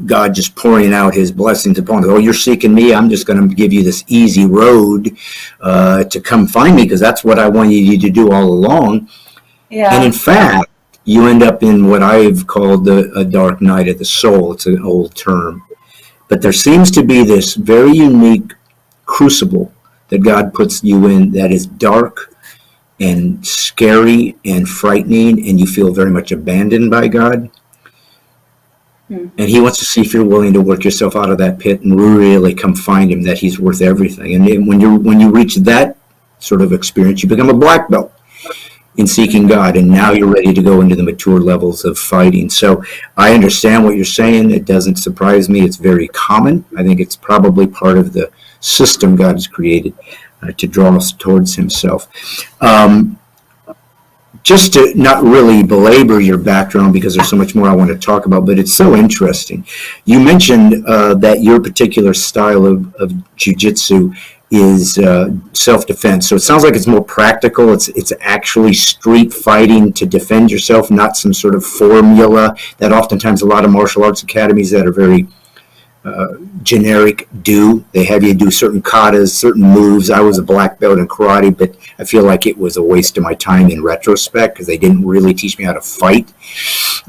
God just pouring out his blessings upon us. Oh, you're seeking me. I'm just going to give you this easy road to come find me, because that's what I wanted you to do all along. Yeah. And in fact, you end up in what I've called a dark night of the soul. It's an old term. But there seems to be this very unique crucible that God puts you in that is dark and scary and frightening, and you feel very much abandoned by God. And he wants to see if you're willing to work yourself out of that pit and really come find him, that he's worth everything. And then when you reach that sort of experience, you become a black belt in seeking God, and now you're ready to go into the mature levels of fighting. So I understand what you're saying. It doesn't surprise me. It's very common. I think it's probably part of the system God has created to draw us towards himself. Just to not really belabor your background, because there's so much more I want to talk about, but it's so interesting. You mentioned that your particular style of jiu-jitsu is self-defense. So it sounds like it's more practical. It's actually street fighting to defend yourself, not some sort of formula that oftentimes a lot of martial arts academies that are very generic do. They have you do certain katas, certain moves. I was a black belt in karate, but I feel like it was a waste of my time in retrospect, because they didn't really teach me how to fight.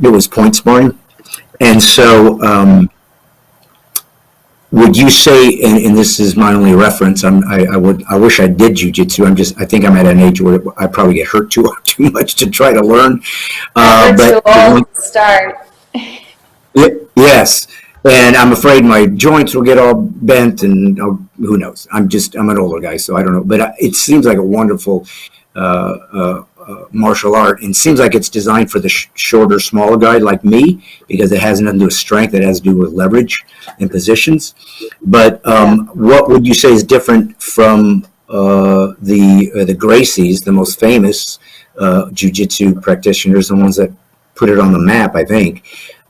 It was point sparring. And so would you say, and this is my only reference, I wish I did jiu-jitsu. I think I'm at an age where I probably get hurt too much to try to learn. But too old to start. Yes. And I'm afraid my joints will get all bent, and who knows? I'm an older guy, so I don't know. But it seems like a wonderful martial art, and it seems like it's designed for the shorter, smaller guy like me, because it has nothing to do with strength. It has to do with leverage and positions. But what would you say is different from the Gracies, the most famous jiu-jitsu practitioners, the ones that put it on the map, I think?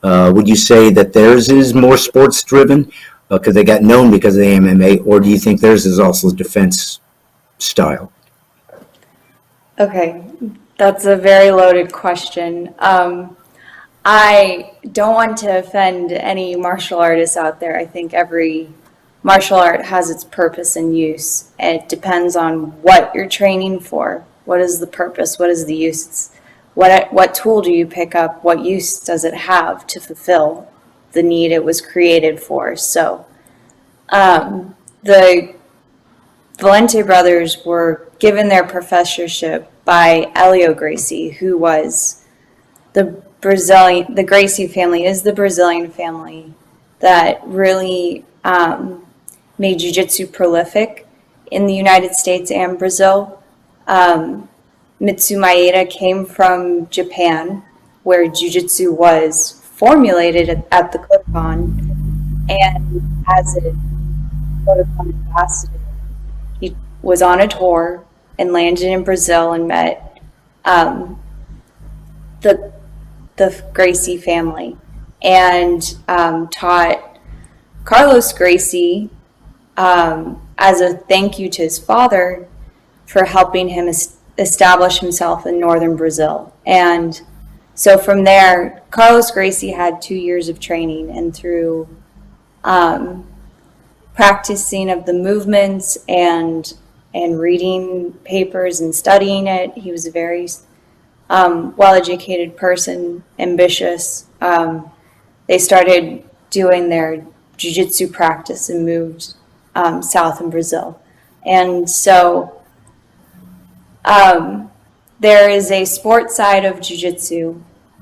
Would you say that theirs is more sports driven because they got known because of the MMA, or do you think theirs is also defense style? Okay, that's a very loaded question. I don't want to offend any martial artists out there. I think every martial art has its purpose and use. It depends on what you're training for. What is the purpose? What is the use? What tool do you pick up? What use does it have to fulfill the need it was created for? So the Valente brothers were given their professorship by Elio Gracie, who was the Gracie family is the Brazilian family that really made jiu-jitsu prolific in the United States and Brazil. Mitsu Maeda came from Japan, where jiu-jitsu was formulated at the Kodokan, and as a Kodokan ambassador, he was on a tour and landed in Brazil and met the Gracie family, and taught Carlos Gracie as a thank you to his father for helping him establish himself in northern Brazil. And so from there, Carlos Gracie had 2 years of training, and through practicing of the movements and and reading papers and studying it. He was a very well-educated person, ambitious. They started doing their jiu-jitsu practice and moved south in Brazil. And so there is a sports side of jiu-jitsu,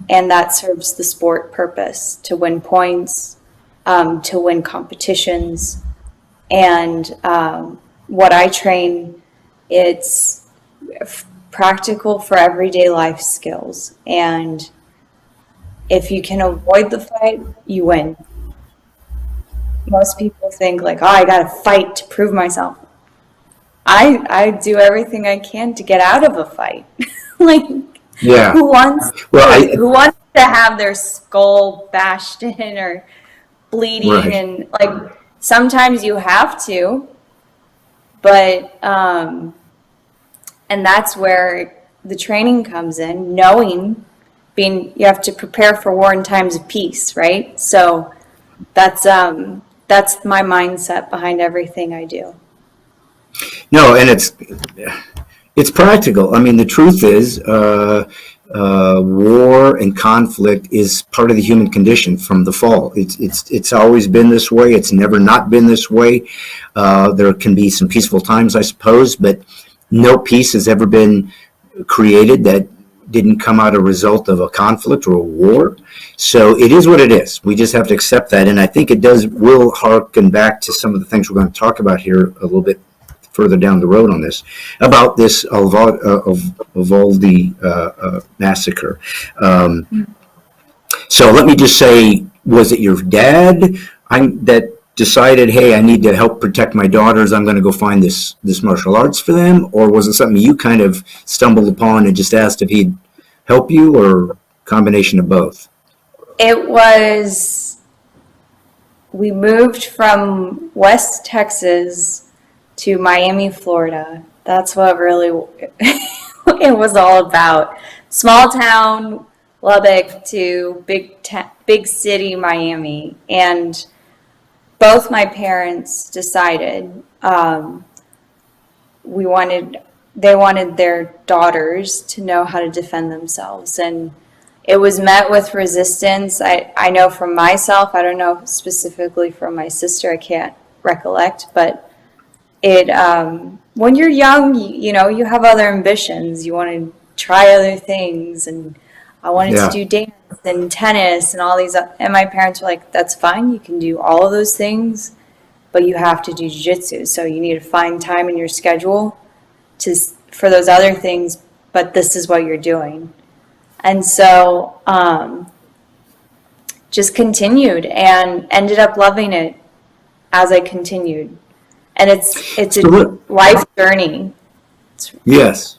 and that serves the sport purpose, to win points, to win competitions. And what I train, it's practical for everyday life skills. And if you can avoid the fight, you win. Most people think like, oh, I got to fight to prove myself. I do everything I can to get out of a fight. Like, Yeah. who wants Well, who wants to have their skull bashed in or bleeding? Right. And like, sometimes you have to, but and that's where the training comes in, knowing you have to prepare for war in times of peace, right? So that's my mindset behind everything I do. No, and it's practical. I mean, the truth is, war and conflict is part of the human condition from the fall. It's always been this way. It's never not been this way. There can be some peaceful times, I suppose, but no peace has ever been created that didn't come out a result of a conflict or a war. So it is what it is. We just have to accept that. And I think will harken back to some of the things we're going to talk about here a little bit further down the road on this, about this Uvalde massacre. So let me just say, was it your dad that decided, hey, I need to help protect my daughters, I'm going to go find this martial arts for them? Or was it something you kind of stumbled upon and just asked if he'd help you, or combination of both? It was, we moved from West Texas to Miami, Florida. That's what really it was all about. Small town Lubbock to big city Miami. And both my parents decided they wanted their daughters to know how to defend themselves. And it was met with resistance. I know from myself, I don't know specifically from my sister, I can't recollect, but when you're young, you have other ambitions. You want to try other things, and I wanted to do dance and tennis and all these. And my parents were like, "That's fine. You can do all of those things, but you have to do jiu-jitsu. So you need to find time in your schedule for those other things. But this is what you're doing." And so just continued and ended up loving it as I continued. And it's a life journey. Yes.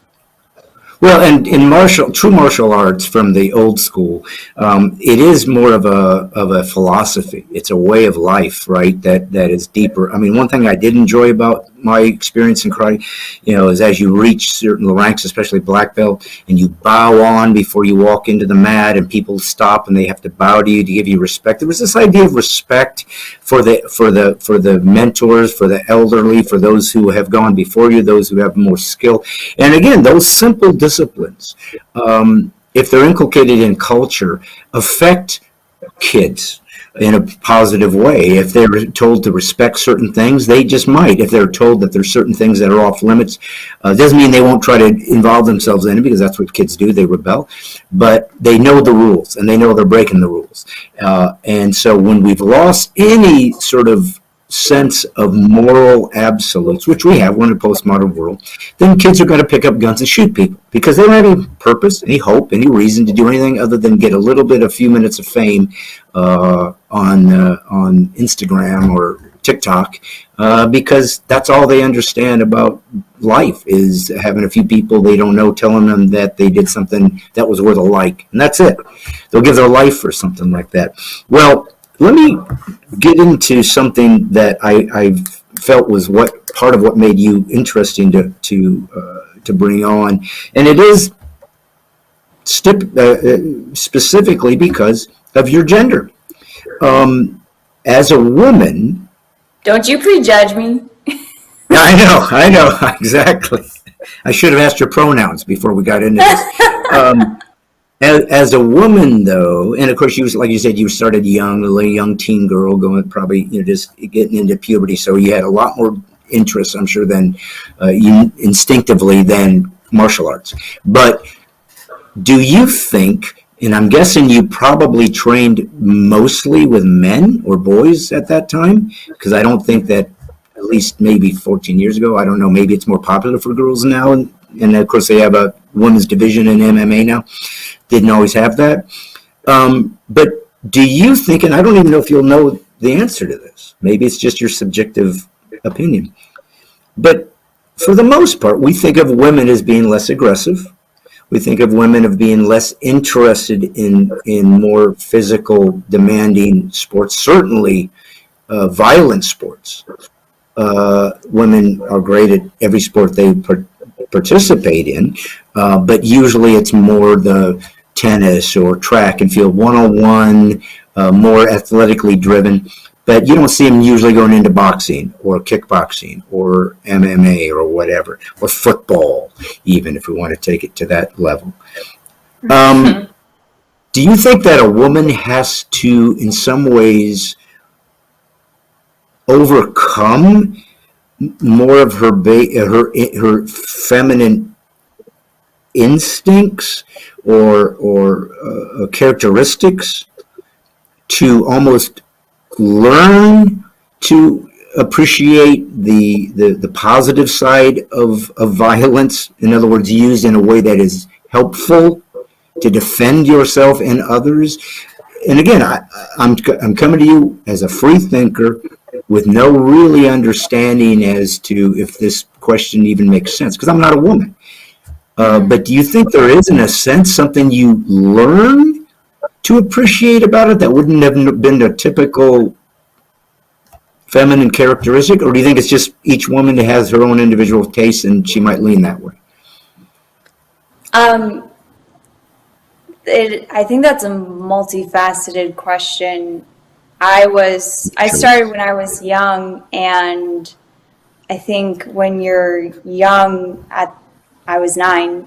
Well, and in true martial arts from the old school, it is more of a philosophy. It's a way of life, right? That is deeper. I mean, one thing I did enjoy about my experience in karate, is as you reach certain ranks, especially black belt, and you bow on before you walk into the mat, and people stop and they have to bow to you to give you respect. There was this idea of respect for the mentors, for the elderly, for those who have gone before you, those who have more skill. And again, those simple disciplines, if they're inculcated in culture, affect kids in a positive way. If they're told to respect certain things, they just might. If they're told that there's certain things that are off limits, doesn't mean they won't try to involve themselves in it, because that's what kids do. They rebel. But they know the rules, and they know they're breaking the rules. And so when we've lost any sort of sense of moral absolutes, which we have, we're in a postmodern world, then kids are going to pick up guns and shoot people, because they don't have any purpose, any hope, any reason to do anything other than get a few minutes of fame on Instagram or TikTok, because that's all they understand about life, is having a few people they don't know telling them that they did something that was worth a like, and that's it. They'll give their life for something like that. Well, let me get into something that I felt was part of what made you interesting to bring on, and it is specifically because of your gender. As a woman, don't you prejudge me. I I know, exactly. I should have asked your pronouns before we got into this. As a woman, though, and of course, like you said, you started young, a young teen girl, going probably, just getting into puberty. So you had a lot more interest, I'm sure, than you instinctively than martial arts. But do you think, and I'm guessing you probably trained mostly with men or boys at that time, because I don't think that, at least maybe 14 years ago, I don't know, maybe it's more popular for girls now, and of course they have a women's division in MMA now. Didn't always have that. But do you think, and I don't even know if you'll know the answer to this, maybe it's just your subjective opinion, but for the most part, we think of women as being less aggressive. We think of women as being less interested in more physical, demanding sports, certainly violent sports. Women are great at every sport they participate in, but usually it's more the tennis or track and field, one-on-one, more athletically driven. But you don't see them usually going into boxing or kickboxing or MMA or whatever, or football, even if we want to take it to that level. Do you think that a woman has to, in some ways, overcome more of her feminine instincts or characteristics to almost learn to appreciate the positive side of violence? In other words, used in a way that is helpful to defend yourself and others. And again, I'm coming to you as a free thinker with no really understanding as to if this question even makes sense, because I'm not a woman. But do you think there is, in a sense, something you learn to appreciate about it that wouldn't have been a typical feminine characteristic? Or do you think it's just each woman has her own individual taste and she might lean that way? I think that's a multifaceted question. I started when I was young, and I think when you're young, I was 9,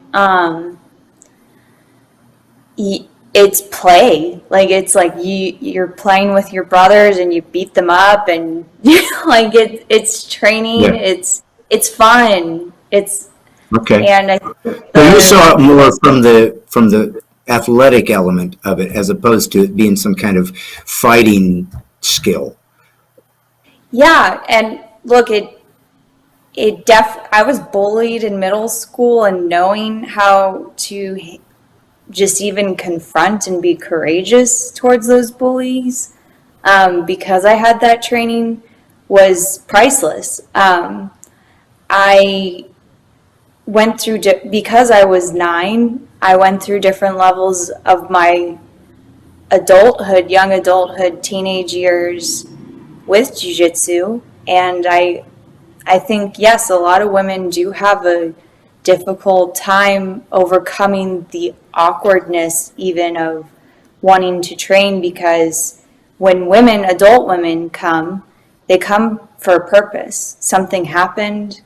it's play. Like, it's like you're playing with your brothers and you beat them up, and like it's training. Yeah. It's fun. It's okay. And I think you saw it more from the athletic element of it, as opposed to it being some kind of fighting skill. Yeah, and look, I was bullied in middle school, and knowing how to just even confront and be courageous towards those bullies, because I had that training, was priceless. I went through, because I was 9, I went through different levels of my adulthood, young adulthood, teenage years with jiu-jitsu. And I think, yes, a lot of women do have a difficult time overcoming the awkwardness even of wanting to train, because when adult women come, they come for a purpose. Something happened.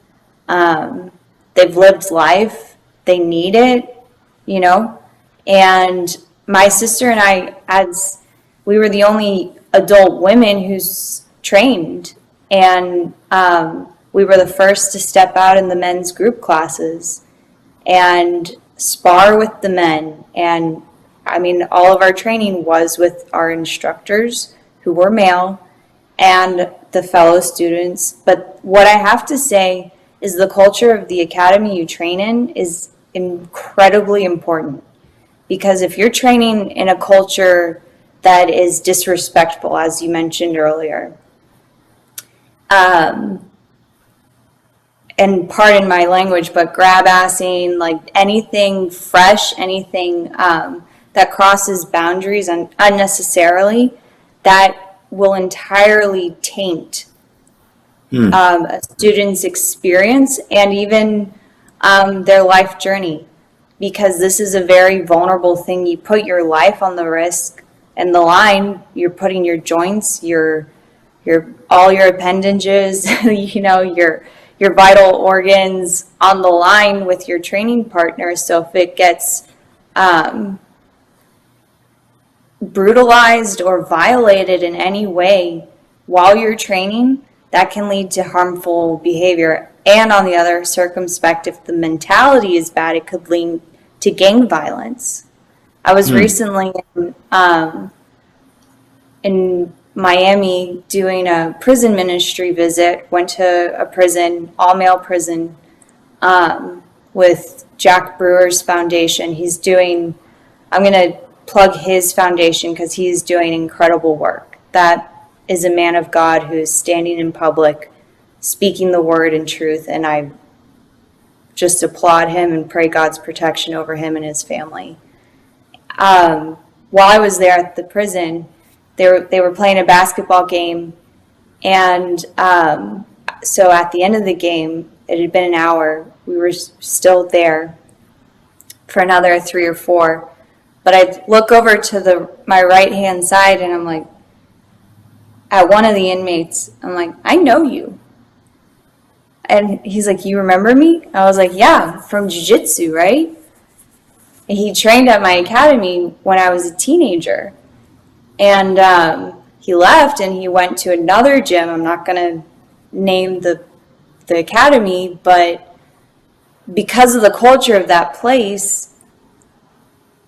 They've lived life. They need it, And my sister and I, we were the only adult women who's trained, and we were the first to step out in the men's group classes and spar with the men. And I mean, all of our training was with our instructors, who were male, and the fellow students. But what I have to say is the culture of the academy you train in is incredibly important. Because if you're training in a culture that is disrespectful, as you mentioned earlier, and pardon my language, but grab-assing, like anything fresh, anything that crosses boundaries unnecessarily, that will entirely taint a student's experience and even their life journey. Because this is a very vulnerable thing. You put your life on the risk and the line. You're putting your joints, all your appendages, your your vital organs on the line with your training partner. So if it gets brutalized or violated in any way while you're training, that can lead to harmful behavior. And on the other circumspect, if the mentality is bad, it could lead to gang violence. I was recently in Miami doing a prison ministry visit, went to a prison, all-male prison, with Jack Brewer's foundation. I'm going to plug his foundation because he's doing incredible work. That is a man of God who's standing in public, speaking the word and truth, and I just applaud him and pray God's protection over him and his family. While I was there at the prison, they were playing a basketball game, and so at the end of the game, it had been an hour. We were still there for another 3 or 4, but I'd look over to my right-hand side, and I'm like, at one of the inmates, I'm like, I know you. And he's like, you remember me? I was like, yeah, from jiu-jitsu, right? And he trained at my academy when I was a teenager. And he left and he went to another gym. I'm not going to name the academy, but because of the culture of that place,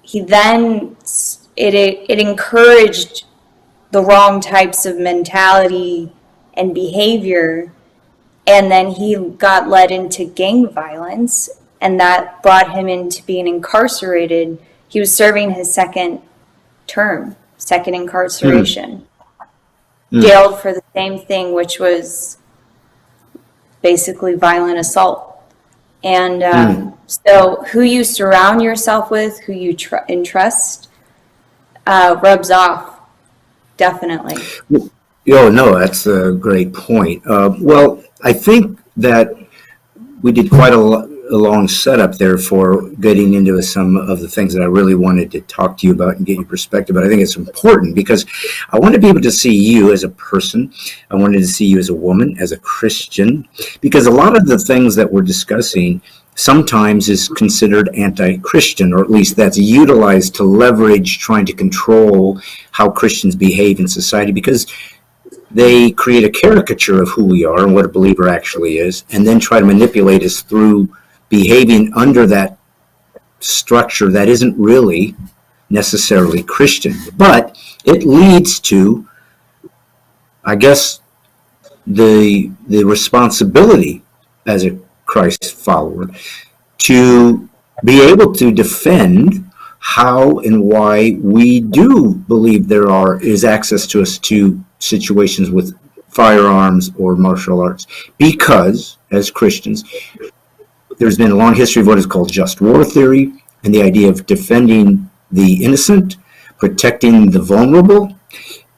it encouraged the wrong types of mentality and behavior, and then he got led into gang violence, and that brought him into being incarcerated. He was serving his second incarceration, jailed for the same thing, which was basically violent assault. And so who you surround yourself with, who you entrust, rubs off. Definitely. Oh, no, that's a great point. Well, I think that we did quite a long setup there for getting into some of the things that I really wanted to talk to you about and get your perspective. But I think it's important because I want to be able to see you as a person. I wanted to see you as a woman, as a Christian, because a lot of the things that we're discussing sometimes is considered anti-Christian, or at least that's utilized to leverage trying to control how Christians behave in society, because they create a caricature of who we are and what a believer actually is, and then try to manipulate us through behaving under that structure that isn't really necessarily Christian. But it leads to, I guess, the responsibility as a Christ follower to be able to defend how and why we do believe there is access to us to situations with firearms or martial arts, because as Christians there's been a long history of what is called just war theory and the idea of defending the innocent, protecting the vulnerable,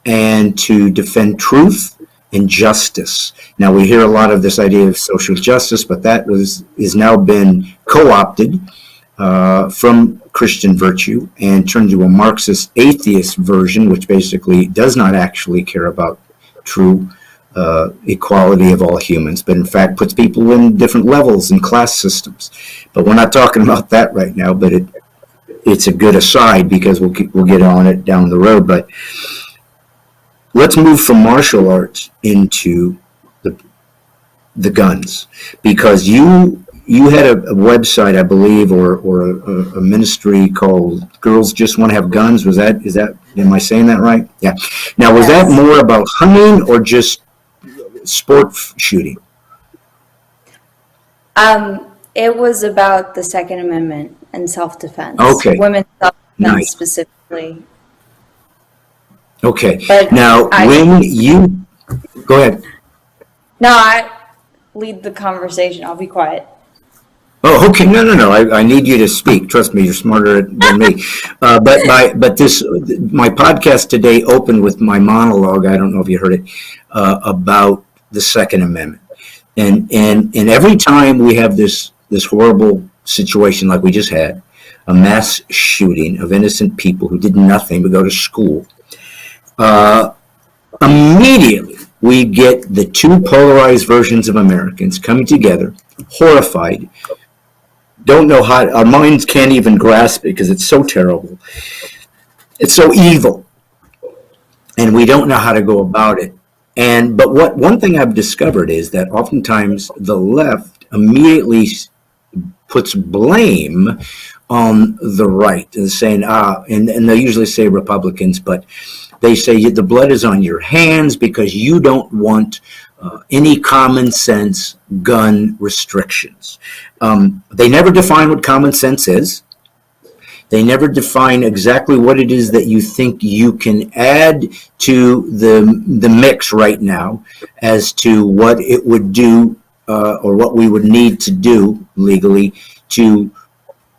and to defend truth and justice. Now we hear a lot of this idea of social justice, but that is now been co-opted from Christian virtue and turned into a Marxist atheist version, which basically does not actually care about true equality of all humans, but in fact puts people in different levels and class systems. But we're not talking about that right now, but it's a good aside because we'll get on it down the road. But let's move from martial arts into the guns, because you had a website, I believe, or a ministry called Girls Just Want to Have Guns. Is that am I saying that right? Yeah. Now, was that more about hunting or just sport shooting? It was about the Second Amendment and self-defense. Okay. Women's self-defense Nice. specifically. Okay. But Now, go ahead. No, I lead the conversation. I'll be quiet. Oh, okay. No. I need you to speak. Trust me, you're smarter than me. But my podcast today opened with my monologue. I don't know if you heard it, about the Second Amendment, and every time we have this horrible situation like we just had, a mass shooting of innocent people who did nothing but go to school, immediately we get the two polarized versions of Americans coming together, horrified, don't know how, our minds can't even grasp it because it's so terrible. It's so evil. And we don't know how to go about it. But one thing I've discovered is that oftentimes the left immediately puts blame on the right and saying, and they usually say Republicans, but they say the blood is on your hands because you don't want any common sense gun restrictions. They never define what common sense is. They never define exactly what it is that you think you can add to the mix right now as to what it would do or what we would need to do legally to,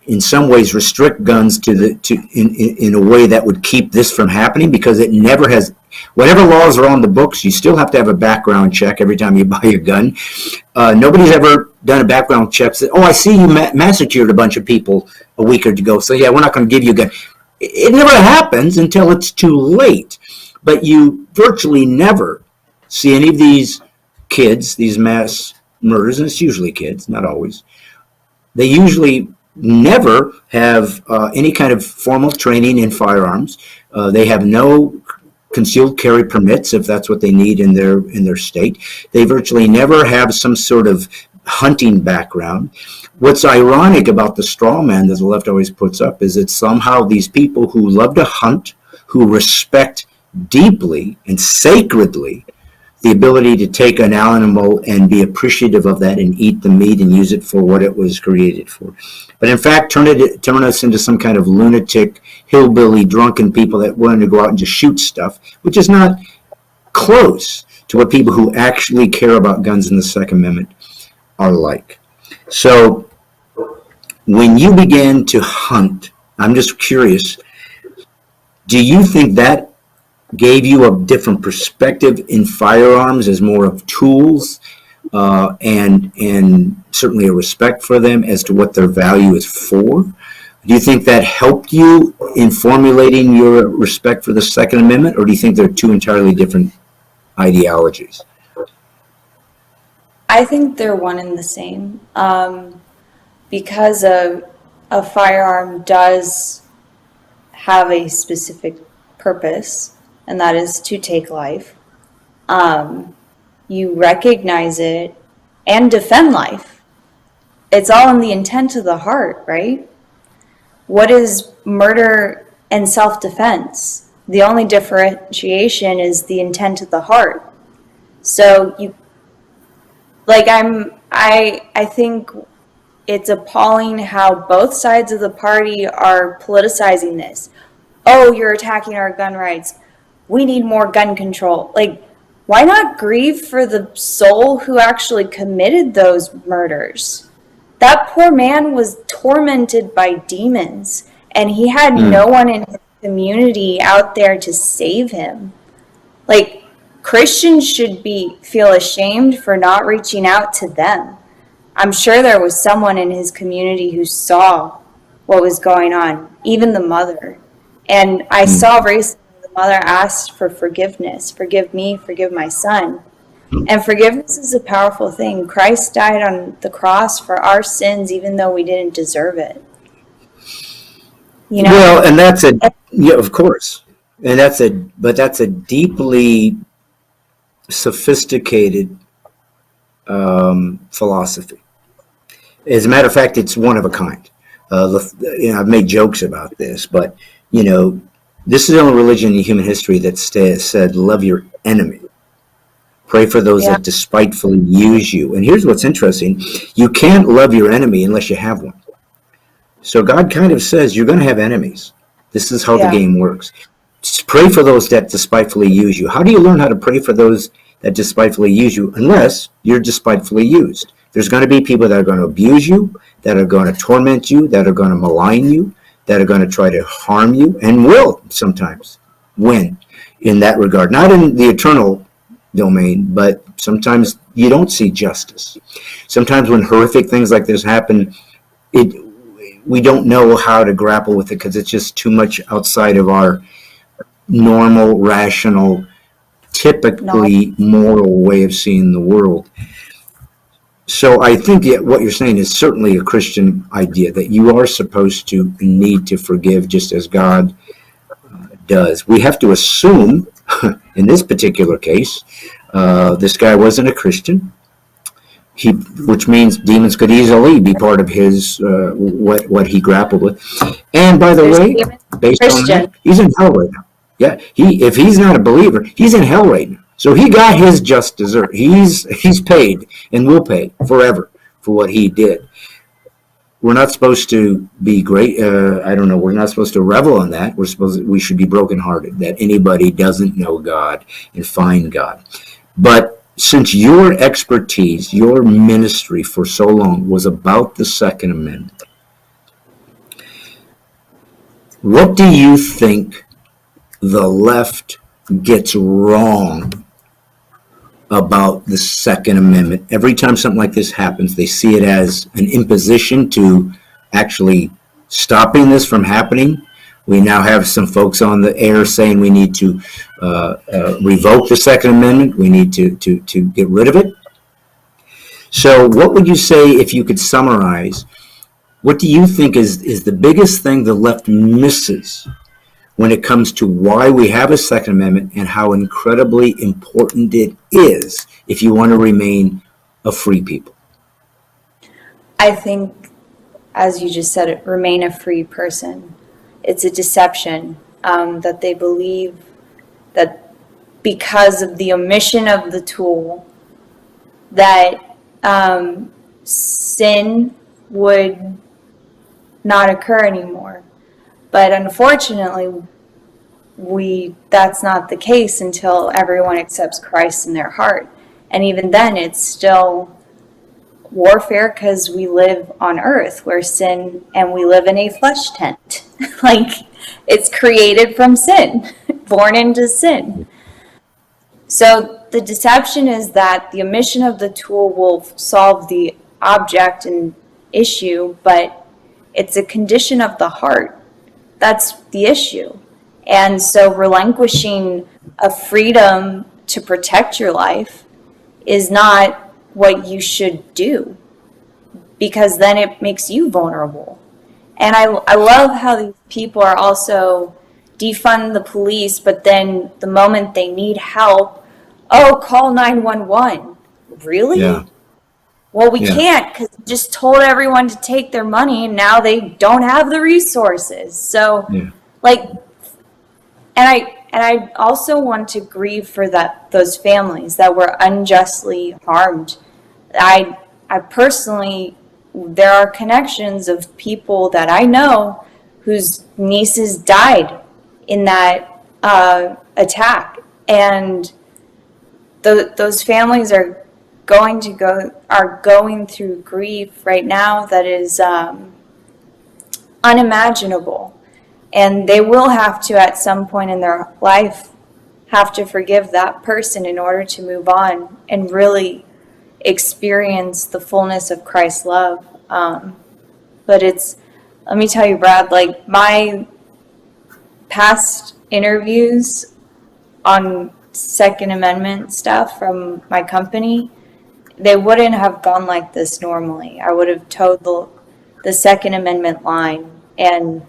in some ways, restrict guns in a way that would keep this from happening, because it never has. Whatever laws are on the books, you still have to have a background check every time you buy a gun. Nobody's ever done a background check. Said, I see you massacred a bunch of people a week ago, so yeah, we're not going to give you a gun. It never happens until it's too late. But you virtually never see any of these kids, these mass murders, and it's usually kids, not always. They usually never have any kind of formal training in firearms. They have no concealed carry permits if that's what they need in their state. They virtually never have some sort of hunting background. What's ironic about the straw man that the left always puts up is that somehow these people who love to hunt, who respect deeply and sacredly the ability to take an animal and be appreciative of that and eat the meat and use it for what it was created for, but in fact turn us into some kind of lunatic, hillbilly, drunken people that want to go out and just shoot stuff, which is not close to what people who actually care about guns in the Second Amendment are like. So when you began to hunt, I'm just curious, do you think that gave you a different perspective in firearms as more of tools, and certainly a respect for them as to what their value is for? Do you think that helped you in formulating your respect for the Second Amendment, or do you think they're two entirely different ideologies? I think they're one and the same, because a firearm does have a specific purpose, and that is to take life. You recognize it and defend life. It's all in the intent of the heart, right? What is murder and self-defense? The only differentiation is the intent of the heart. So I think it's appalling how both sides of the party are politicizing this. Oh, you're attacking our gun rights. We need more gun control. Why not grieve for the soul who actually committed those murders? That poor man was tormented by demons, and he had no one in his community out there to save him. Christians should feel ashamed for not reaching out to them. I'm sure there was someone in his community who saw what was going on, even the mother. And I saw recently the mother asked for forgiveness. Forgive me, forgive my son. And forgiveness is a powerful thing. Christ died on the cross for our sins, even though we didn't deserve it. Well, and of course. And that's a deeply sophisticated philosophy. As a matter of fact, it's one of a kind. I've made jokes about this, but this is the only religion in human history that said, love your enemy. Pray for those that despitefully use you. And here's what's interesting. You can't love your enemy unless you have one. So God kind of says you're going to have enemies. This is how the game works. Just pray for those that despitefully use you. How do you learn how to pray for those that despitefully use you unless you're despitefully used? There's going to be people that are going to abuse you, that are going to torment you, that are going to malign you, that are going to try to harm you, and will sometimes win in that regard. Not in the eternal domain, but sometimes you don't see justice. Sometimes when horrific things like this happen, we don't know how to grapple with it because it's just too much outside of our normal, rational typically moral way of seeing the world. So I think what you're saying is certainly a Christian idea, that you are supposed to need to forgive just as God does. We have to assume, in this particular case, this guy wasn't a Christian, which means demons could easily be part of his what he grappled with. And by the way, based on that, he's in hell right now. Yeah, if he's not a believer, he's in hell right now. So he got his just desert. He's paid and will pay forever for what he did. We're not supposed to be great. I don't know. We're not supposed to revel in that. We should be brokenhearted that anybody doesn't know God and find God. But since your expertise, your ministry for so long was about the Second Amendment, what do you think the left gets wrong about the Second Amendment? Every time something like this happens, they see it as an imposition to actually stopping this from happening. We now have some folks on the air saying we need to revoke the Second Amendment. We need to get rid of it. So what would you say, if you could summarize, what do you think is the biggest thing the left misses when it comes to why we have a Second Amendment and how incredibly important it is if you want to remain a free people? I think, as you just said, remain a free person. It's a deception that they believe that because of the omission of the tool, that sin would not occur anymore. But unfortunately, that's not the case until everyone accepts Christ in their heart. And even then, it's still warfare because we live on earth where sin, and we live in a flesh tent. Like, it's created from sin, born into sin. So the deception is that the omission of the tool will solve the object and issue, but it's a condition of the heart. That's the issue. And so relinquishing a freedom to protect your life is not what you should do, because then it makes you vulnerable. And I love how these people are also defund the police, but then the moment they need help, call 911. Really? Yeah. Well, we can't, because we just told everyone to take their money, and now they don't have the resources. So, and I also want to grieve for those families that were unjustly harmed. I personally, there are connections of people that I know whose nieces died in that attack, and those families are going through grief right now that is unimaginable, and they will have to, at some point in their life, have to forgive that person in order to move on and really experience the fullness of Christ's love. But let me tell you, Brad, like, my past interviews on Second Amendment stuff from my company, they wouldn't have gone like this normally. I would have towed the Second Amendment line. And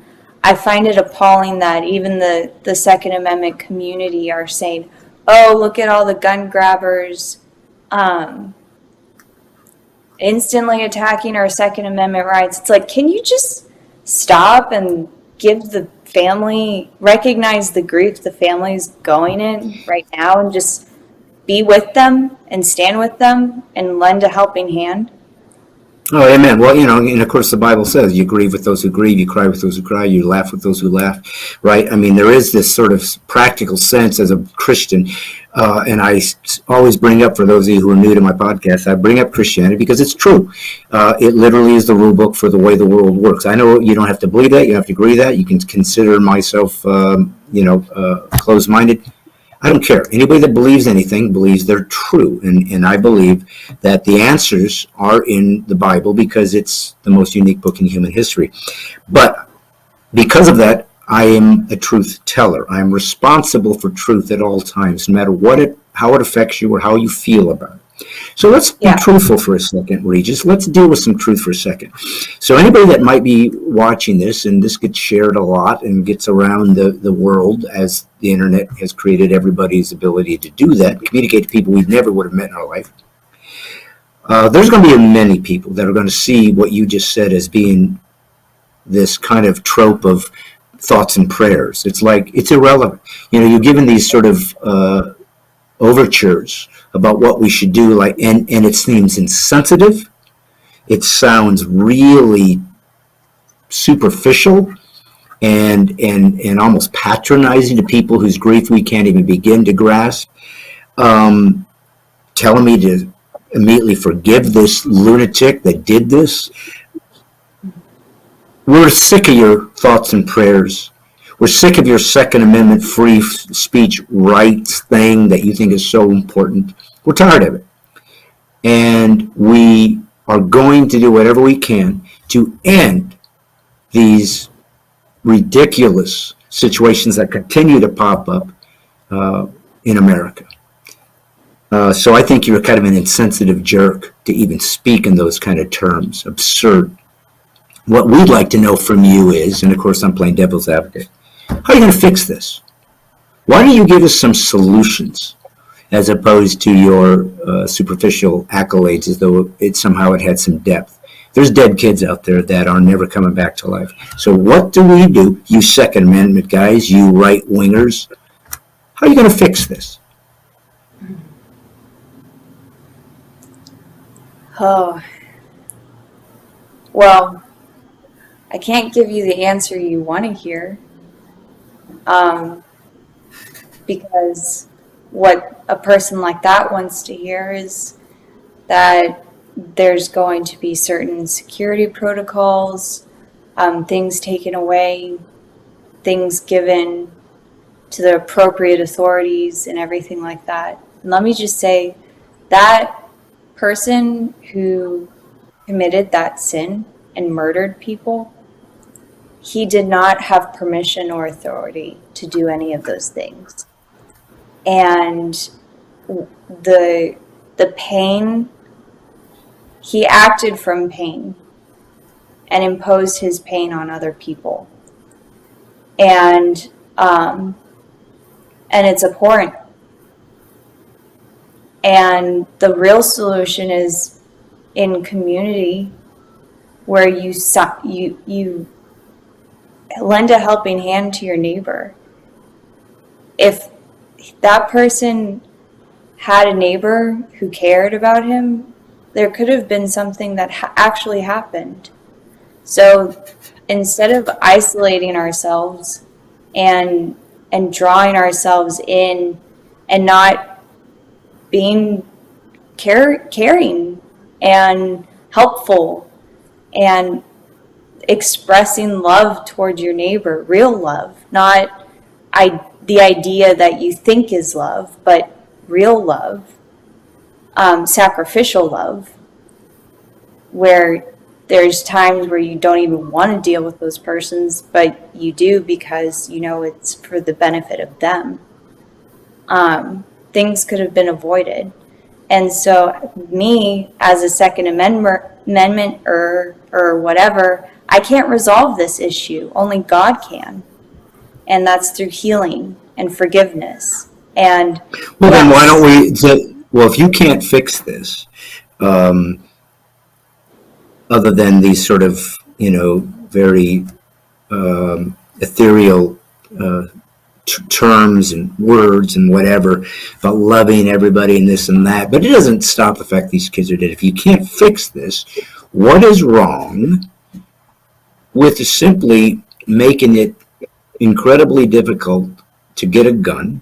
I find it appalling that even the Second Amendment community are saying, look at all the gun grabbers instantly attacking our Second Amendment rights. It's like, can you just stop and give the family, recognize the grief the family's going in right now, and just be with them and stand with them and lend a helping hand? Oh, amen. Well, and of course the Bible says you grieve with those who grieve, you cry with those who cry, you laugh with those who laugh, right? I mean, there is this sort of practical sense as a Christian, and I always bring up, for those of you who are new to my podcast, I bring up Christianity because it's true. It literally is the rule book for the way the world works. I know you don't have to believe that, you don't have to agree that, you can consider myself, closed-minded. I don't care. Anybody that believes anything believes they're true. And I believe that the answers are in the Bible because it's the most unique book in human history. But because of that, I am a truth teller. I am responsible for truth at all times, no matter how it affects you or how you feel about it. So let's be truthful for a second, Regis. Let's deal with some truth for a second. So anybody that might be watching this, and this gets shared a lot and gets around the world as the internet has created everybody's ability to do that, communicate to people we never would have met in our life. There's going to be many people that are going to see what you just said as being this kind of trope of thoughts and prayers. It's like, it's irrelevant. You're given these sort of overtures about what we should do, and it seems insensitive. It sounds really superficial and almost patronizing to people whose grief we can't even begin to grasp. Telling me to immediately forgive this lunatic that did this. We're sick of your thoughts and prayers. We're sick of your Second Amendment free speech rights thing that you think is so important. We're tired of it. And we are going to do whatever we can to end these ridiculous situations that continue to pop up in America. So I think you're kind of an insensitive jerk to even speak in those kind of terms. Absurd. What we'd like to know from you is, and of course I'm playing devil's advocate, how are you going to fix this? Why don't you give us some solutions as opposed to your superficial accolades as though it somehow had some depth? There's dead kids out there that are never coming back to life. So what do we do, you Second Amendment guys, you right-wingers? How are you going to fix this? Oh, well, I can't give you the answer you want to hear, because what a person like that wants to hear is that there's going to be certain security protocols, things taken away, things given to the appropriate authorities and everything like that. And let me just say that person who committed that sin and murdered people, he did not have permission or authority to do any of those things. And the pain, he acted from pain and imposed his pain on other people. And it's abhorrent. And the real solution is in community, where you lend a helping hand to your neighbor. If that person had a neighbor who cared about him, there could have been something that actually happened. So instead of isolating ourselves and drawing ourselves in and not being caring and helpful and expressing love toward your neighbor, real love, not the idea that you think is love, but real love, sacrificial love, where there's times where you don't even want to deal with those persons, but you do because you know it's for the benefit of them. Things could have been avoided. And so me, as a Second Amendment or whatever, I can't resolve this issue. Only God can. And that's through healing and forgiveness. And well, then why don't we, well, if you can't fix this, other than these sort of, very ethereal terms and words and whatever about loving everybody and this and that, but it doesn't stop the fact these kids are dead. If you can't fix this, what is wrong with simply making it incredibly difficult to get a gun,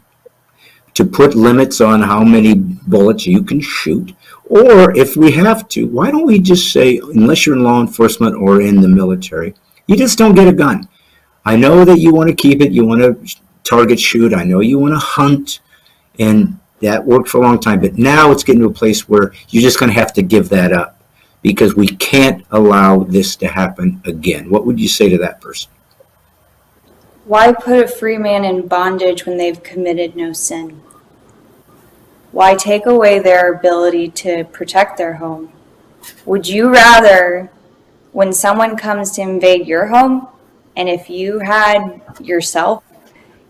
to put limits on how many bullets you can shoot? Or if we have to, why don't we just say, unless you're in law enforcement or in the military, you just don't get a gun. I know that you want to keep it, you want to target shoot, I know you want to hunt, and that worked for a long time, but now it's getting to a place where you're just going to have to give that up because we can't allow this to happen again. What would you say to that person? Why put a free man in bondage when they've committed no sin? Why take away their ability to protect their home? Would you rather, when someone comes to invade your home, and if you had yourself,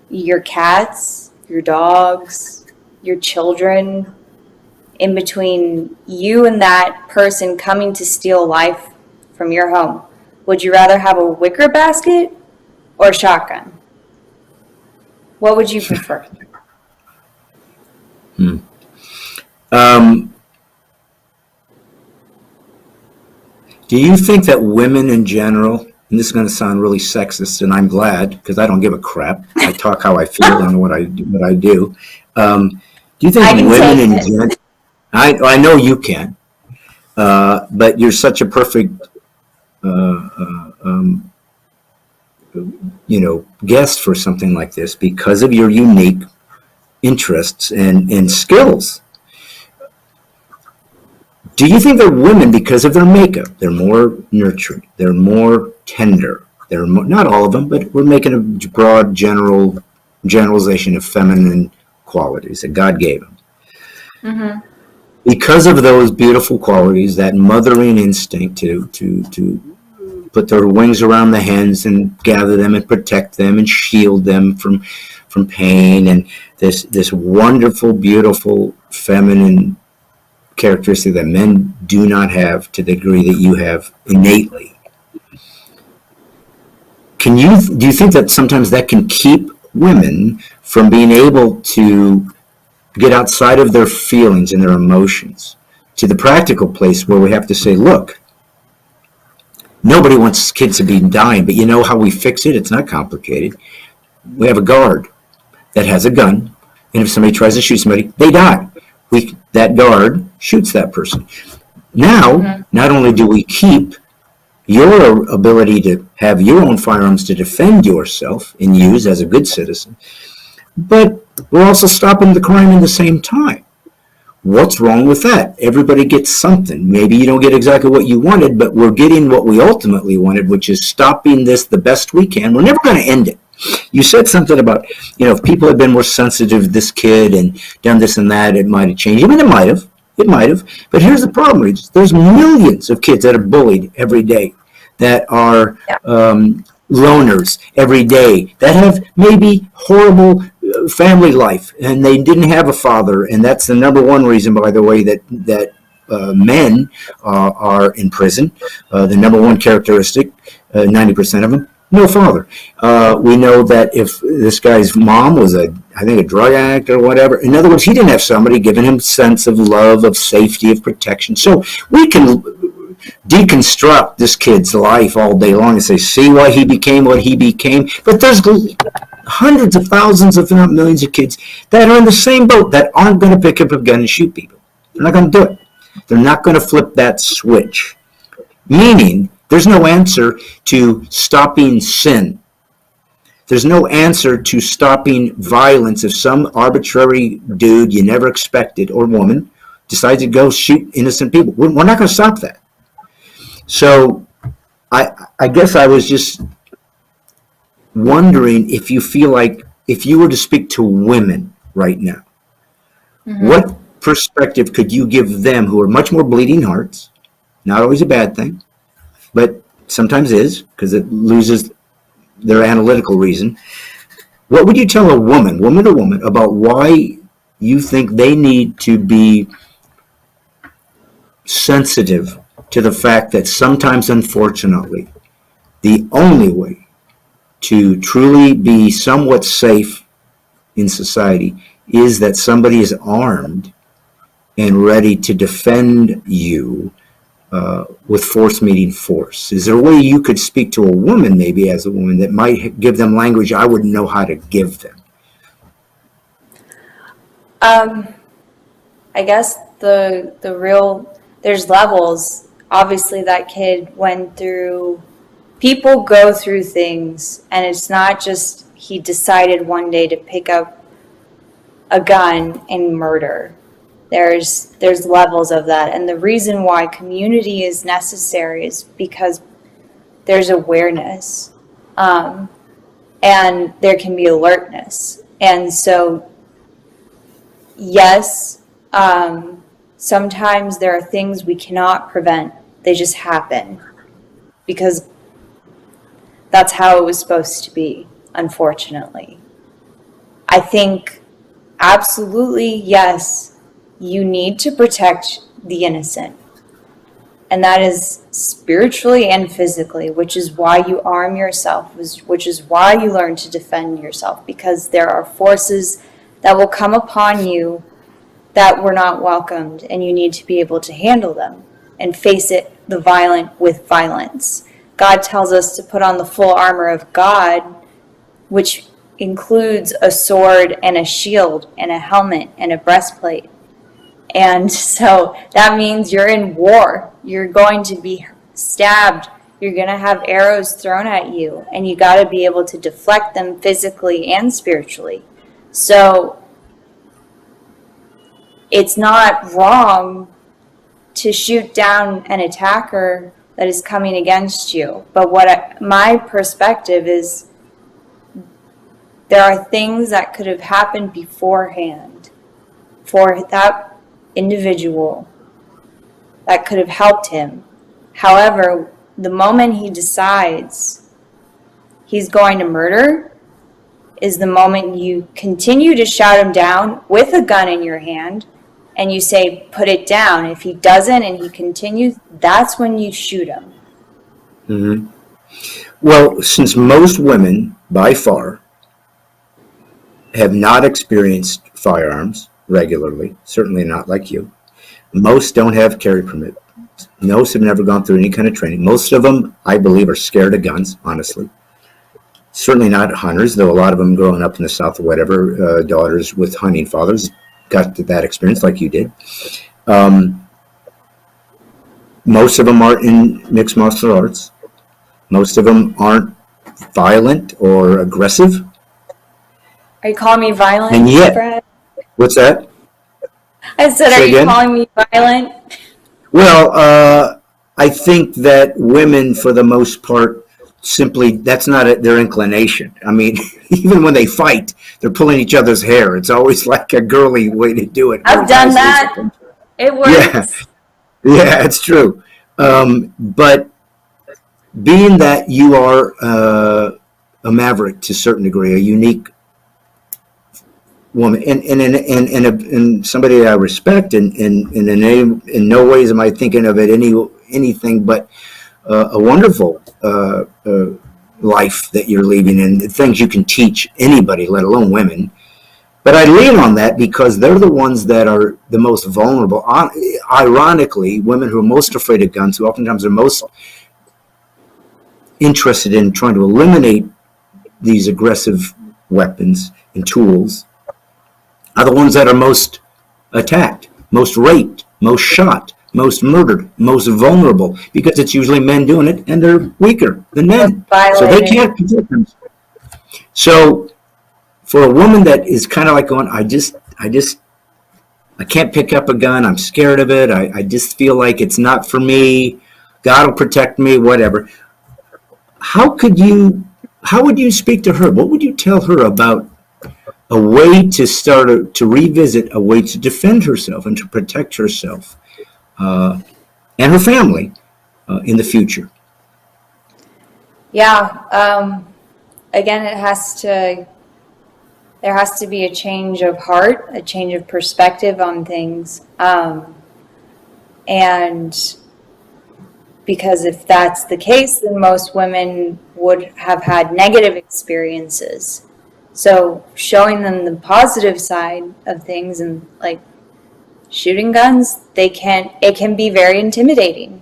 your cats, your dogs, your children, in between you and that person coming to steal life from your home, would you rather have a wicker basket or a shotgun? What would you prefer? Do you think that women in general, and this is going to sound really sexist, and I'm glad because I don't give a crap. I talk how I feel and what I do. Do you think I can women take in it. general? I know you can, but you're such a perfect, guest for something like this because of your unique interests and skills. Do you think that women, because of their makeup, they're more nurturing, they're more tender, they're more, not all of them, but we're making a broad generalization of feminine qualities that God gave them. Mm-hmm. Because of those beautiful qualities, that mothering instinct to put their wings around the hens and gather them and protect them and shield them from pain, and this wonderful, beautiful feminine characteristic that men do not have to the degree that you have innately. Do you think that sometimes that can keep women from being able to get outside of their feelings and their emotions to the practical place where we have to say, look, nobody wants kids to be dying, but you know how we fix it? It's not complicated. We have a guard that has a gun, and if somebody tries to shoot somebody, they die. That guard shoots that person. Now, not only do we keep your ability to have your own firearms to defend yourself and use as a good citizen, but we're also stopping the crime in the same time. What's wrong with that? Everybody gets something. Maybe you don't get exactly what you wanted, but we're getting what we ultimately wanted, which is stopping this the best we can. We're never going to end it. You said something about, if people had been more sensitive to this kid and done this and that, it might have changed. I mean, it might have. But here's the problem, Regis. There's millions of kids that are bullied every day, that are loners every day, that have maybe horrible family life, and they didn't have a father. And that's the number one reason, by the way, that men are in prison. The number one characteristic, 90% of them, no father. We know that if this guy's mom was a drug addict or whatever, in other words, he didn't have somebody giving him a sense of love, of safety, of protection. So we can deconstruct this kid's life all day long and say, see why he became what he became. But there's hundreds of thousands, if not millions, of kids that are in the same boat that aren't going to pick up a gun and shoot people. They're not going to do it. They're not going to flip that switch. Meaning, there's no answer to stopping sin. There's no answer to stopping violence if some arbitrary dude you never expected, or woman, decides to go shoot innocent people. We're not going to stop that. So I guess I was just wondering if you feel like, if you were to speak to women right now, what perspective could you give them who are much more bleeding hearts? Not always a bad thing, but sometimes is, because it loses their analytical reason. What would you tell a woman to woman, about why you think they need to be sensitive to the fact that sometimes, unfortunately, the only way to truly be somewhat safe in society is that somebody is armed and ready to defend you with force meeting force? Is there a way you could speak to a woman, maybe as a woman, that might give them language I wouldn't know how to give them? I guess the real, there's levels. Obviously, that kid went through, people go through things, and it's not just he decided one day to pick up a gun and murder. There's levels of that, and the reason why community is necessary is because there's awareness. And and there can be alertness. And so, yes, sometimes there are things we cannot prevent. They just happen because that's how it was supposed to be, unfortunately. I think absolutely, yes, you need to protect the innocent. And that is spiritually and physically, which is why you arm yourself, which is why you learn to defend yourself, because there are forces that will come upon you that were not welcomed, and you need to be able to handle them and face it, the violent with violence. God tells us to put on the full armor of God, which includes a sword and a shield and a helmet and a breastplate. And so that means you're in war. You're going to be stabbed. You're going to have arrows thrown at you, and you got to be able to deflect them physically and spiritually. So it's not wrong to shoot down an attacker that is coming against you. But my perspective is, there are things that could have happened beforehand for that individual that could have helped him. However, the moment he decides he's going to murder is the moment you continue to shout him down with a gun in your hand, and you say, put it down. If he doesn't and he continues, that's when you shoot him. Mm-hmm. Well, since most women, by far, have not experienced firearms regularly, certainly not like you. Most don't have carry permit. Most have never gone through any kind of training. Most of them, I believe, are scared of guns, honestly. Certainly not hunters, though a lot of them growing up in the South or whatever, daughters with hunting fathers got that experience like you did. Most of them are in mixed martial arts. Most of them aren't violent or aggressive. Are you calling me violent, And yet, Brad? What's that? I said, Say are you again? calling me violent? Well, I think that women, for the most part, simply, that's not their inclination. I mean, even when they fight, they're pulling each other's hair. It's always like a girly way to do it. I've done that. It works. Yeah, it's true. But being that you are a maverick to a certain degree, a unique woman, and somebody that I respect, and in no ways am I thinking of it anything but a wonderful life that you're leaving, and things you can teach anybody, let alone women. But I lean on that because they're the ones that are the most vulnerable. Ironically, women who are most afraid of guns, who oftentimes are most interested in trying to eliminate these aggressive weapons and tools, are the ones that are most attacked, most raped, most shot, most murdered, most vulnerable, because it's usually men doing it, and they're weaker than men, so they can't protect themselves. So for a woman that is kind of like going, I can't pick up a gun, I'm scared of it, I just feel like it's not for me, God will protect me, whatever. How would you speak to her? What would you tell her about a way to revisit a way to defend herself and to protect herself and her family in the future? Yeah. Again, there has to be a change of heart, a change of perspective on things. And because if that's the case, then most women would have had negative experiences. So showing them the positive side of things, and like shooting guns, it can be very intimidating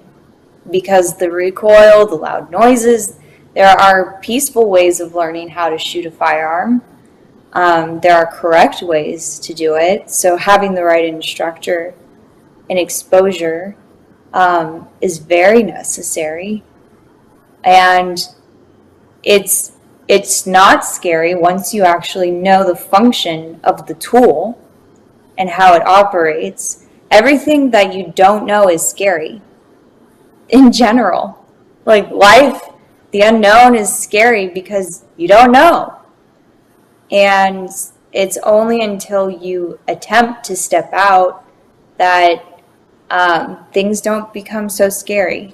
because the recoil, the loud noises. There are peaceful ways of learning how to shoot a firearm. There are correct ways to do it. So having the right instructor and exposure is very necessary. And it's not scary once you actually know the function of the tool and how it operates. Everything that you don't know is scary in general. Like life the unknown is scary because you don't know. And it's only until you attempt to step out that things don't become so scary.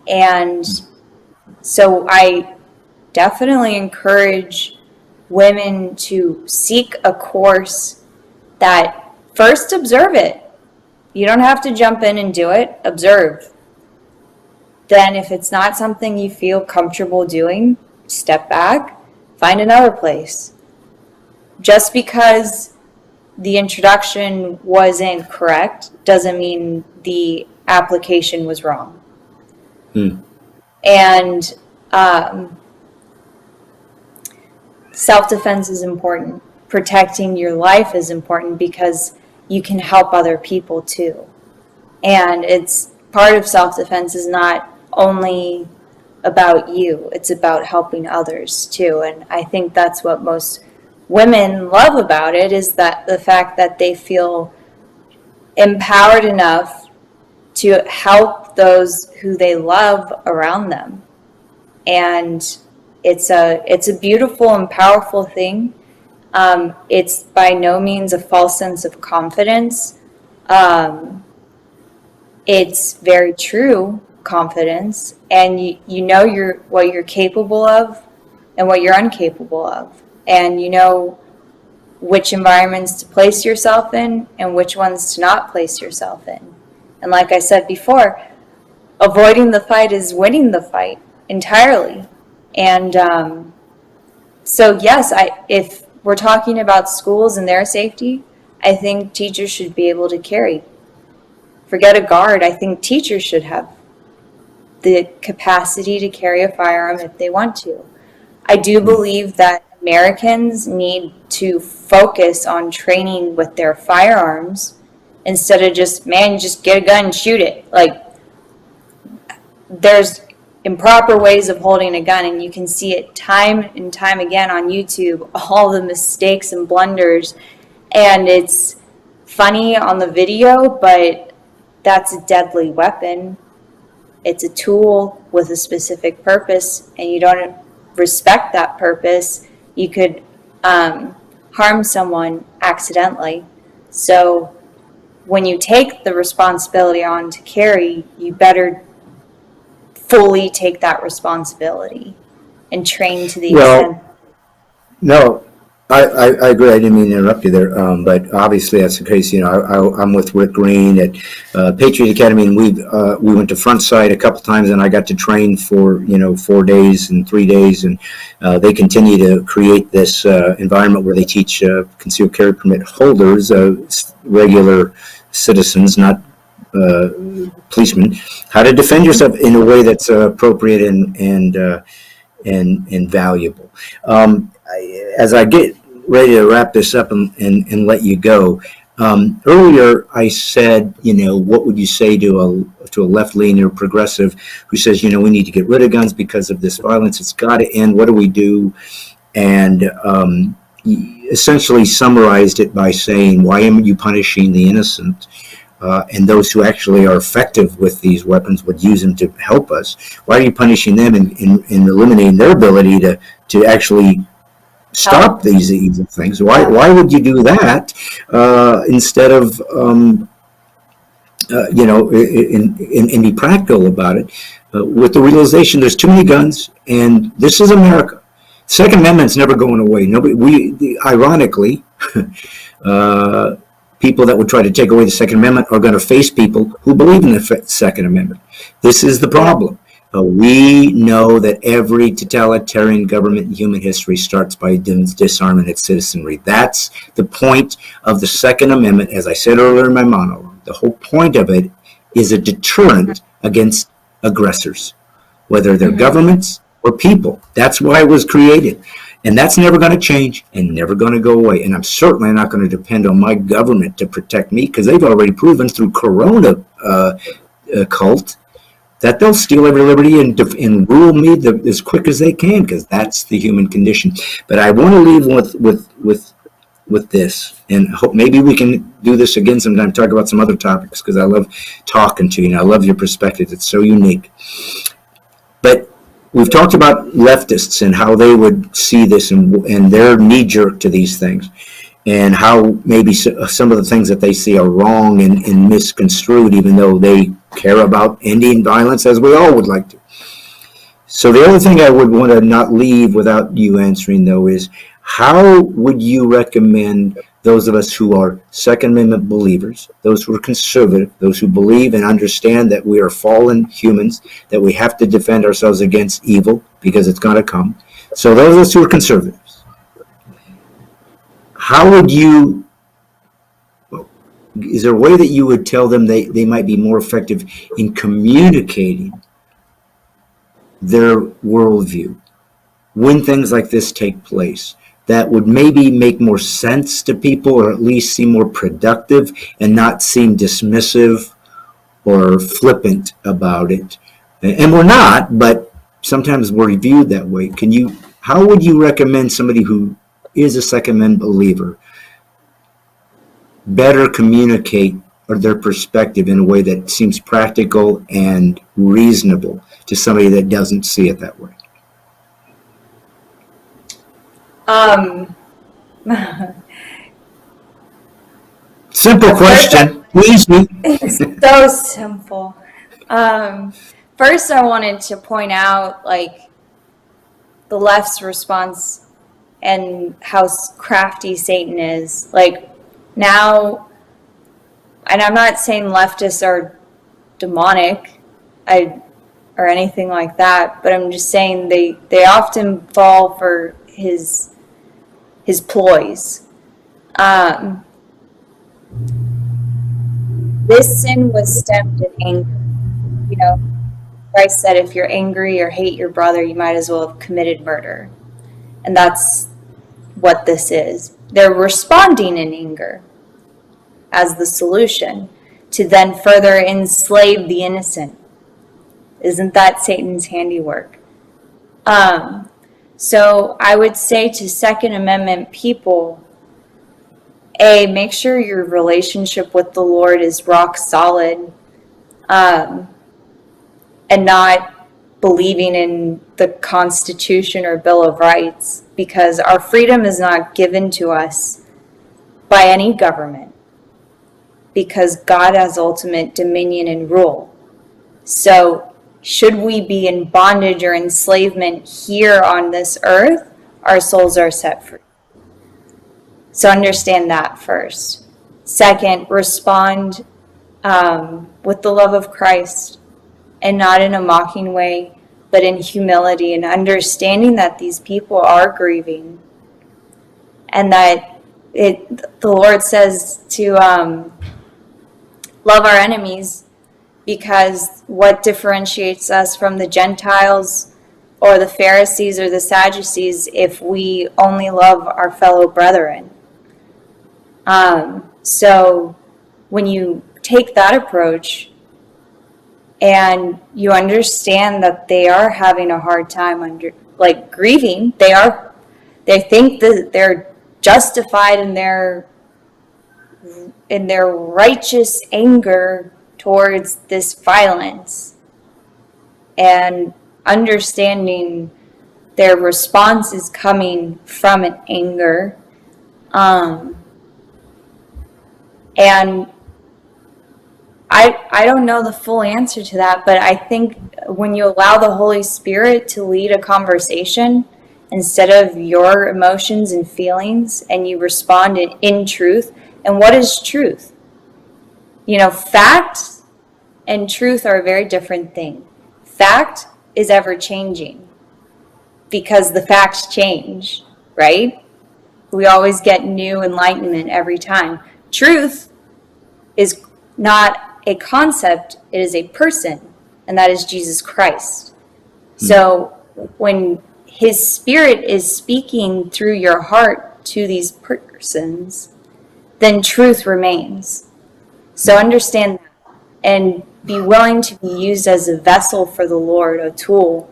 And so I definitely encourage women to seek a course that first observe it. You don't have to jump in and do it. Observe. Then if it's not something you feel comfortable doing, step back, find another place. Just because the introduction wasn't correct doesn't mean the application was wrong. And self-defense is important. Protecting your life is important because you can help other people too. And it's part of self-defense is not only about you, it's about helping others too. And I think that's what most women love about it, is that the fact that they feel empowered enough to help those who they love around them. And it's a beautiful and powerful thing. It's by no means a false sense of confidence. It's very true confidence, and you know what you're capable of and what you're incapable of, and you know which environments to place yourself in and which ones to not place yourself in. And like I said before, avoiding the fight is winning the fight entirely. And so yes, if we're talking about schools and their safety, I think teachers should be able to carry. Forget a guard, I think teachers should have the capacity to carry a firearm if they want to. I do believe that Americans need to focus on training with their firearms instead of just get a gun and shoot it. Like, there's improper ways of holding a gun, and you can see it time and time again on YouTube, all the mistakes and blunders. And it's funny on the video, but that's a deadly weapon. It's a tool with a specific purpose, and you don't respect that purpose, you could harm someone accidentally. So when you take the responsibility on to carry, you better fully take that responsibility and train to the extent. No, I agree. I didn't mean to interrupt you there, but obviously that's the case. I'm with Rick Green at Patriot Academy, and we went to Front Sight a couple times, and I got to train for 4 days and 3 days, and they continue to create this environment where they teach concealed carry permit holders, regular citizens, not policemen, how to defend yourself in a way that's appropriate and valuable. As I get ready to wrap this up and let you go, earlier I said, what would you say to a left-leaning or progressive who says, we need to get rid of guns because of this violence, it's got to end, what do we do? And essentially summarized it by saying, why am you punishing the innocent? And those who actually are effective with these weapons would use them to help us. Why are you punishing them and eliminating their ability to actually stop these evil things? Why would you do that instead of and be practical about it? With the realization there's too many guns, and this is America. Second Amendment's never going away. Ironically, people that would try to take away the Second Amendment are going to face people who believe in the Second Amendment. This is the problem. We know that every totalitarian government in human history starts by disarming its citizenry. That's the point of the Second Amendment, as I said earlier in my monologue. The whole point of it is a deterrent against aggressors, whether they're governments or people. That's why it was created. And that's never going to change and never going to go away. And I'm certainly not going to depend on my government to protect me, because they've already proven through Corona cult that they'll steal every liberty and rule me as quick as they can, because that's the human condition. But I want to leave with this, and hope maybe we can do this again sometime, talk about some other topics, because I love talking to you and I love your perspective. It's so unique. But we've talked about leftists and how they would see this and their knee jerk to these things, and how maybe some of the things that they see are wrong and misconstrued, even though they care about ending violence, as we all would like to. So the other thing I would want to not leave without you answering, though, is how would you recommend those of us who are Second Amendment believers, those who are conservative, those who believe and understand that we are fallen humans, that we have to defend ourselves against evil because it's going to come. So those of us who are conservatives, how would you, is there a way that you would tell them they might be more effective in communicating their worldview when things like this take place, that would maybe make more sense to people, or at least seem more productive and not seem dismissive or flippant about it? And we're not, but sometimes we're viewed that way. How would you recommend somebody who is a Second Amendment believer better communicate or their perspective in a way that seems practical and reasonable to somebody that doesn't see it that way? Simple question. Easy. It's so simple. First, I wanted to point out, like, the left's response and how crafty Satan is. Like, now, and I'm not saying leftists are demonic, or anything like that, but I'm just saying they often fall for his ploys. This sin was stemmed in anger. Christ said, if you're angry or hate your brother, you might as well have committed murder. And that's what this is. They're responding in anger as the solution to then further enslave the innocent. Isn't that Satan's handiwork? So I would say to Second Amendment people, make sure your relationship with the Lord is rock solid, and not believing in the Constitution or Bill of Rights, because our freedom is not given to us by any government, because God has ultimate dominion and rule. So should we be in bondage or enslavement here on this earth, our souls are set free. So understand that first. Second, respond with the love of Christ, and not in a mocking way, but in humility and understanding that these people are grieving, and that the Lord says to love our enemies, because what differentiates us from the Gentiles or the Pharisees or the Sadducees if we only love our fellow brethren? So when you take that approach and you understand that they are having a hard time grieving, they think that they're justified in their righteous anger towards this violence, and understanding their response is coming from an anger. And I don't know the full answer to that, but I think when you allow the Holy Spirit to lead a conversation instead of your emotions and feelings, and you respond in truth. And what is truth? Fact and truth are a very different thing. Fact is ever changing because the facts change, right? We always get new enlightenment every time. Truth is not a concept, it is a person, and that is Jesus Christ. So when his Spirit is speaking through your heart to these persons, then truth remains. So understand that, and be willing to be used as a vessel for the Lord, a tool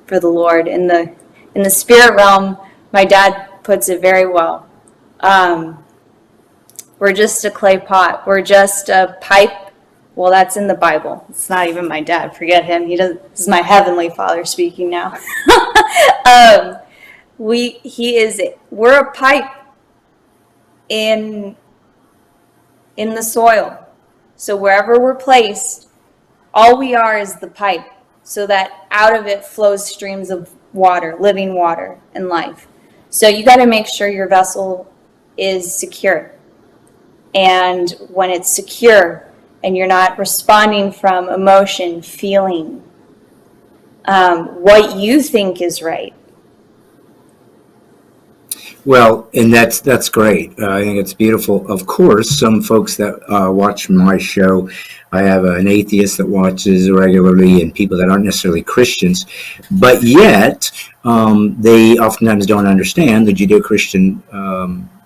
for the Lord. In the spirit realm, my dad puts it very well. We're just a clay pot. We're just a pipe Well, that's in the Bible. It's not even my dad. Forget him. This is my heavenly Father speaking now. We're a pipe in the soil. So wherever we're placed, all we are is the pipe, so that out of it flows streams of water, living water and life. So you got to make sure your vessel is secure. And when it's secure and you're not responding from emotion, feeling what you think is right. Well, and that's great. I think it's beautiful. Of course, some folks that watch my show, I have an atheist that watches regularly and people that aren't necessarily Christians, but yet they oftentimes don't understand the Judeo-Christian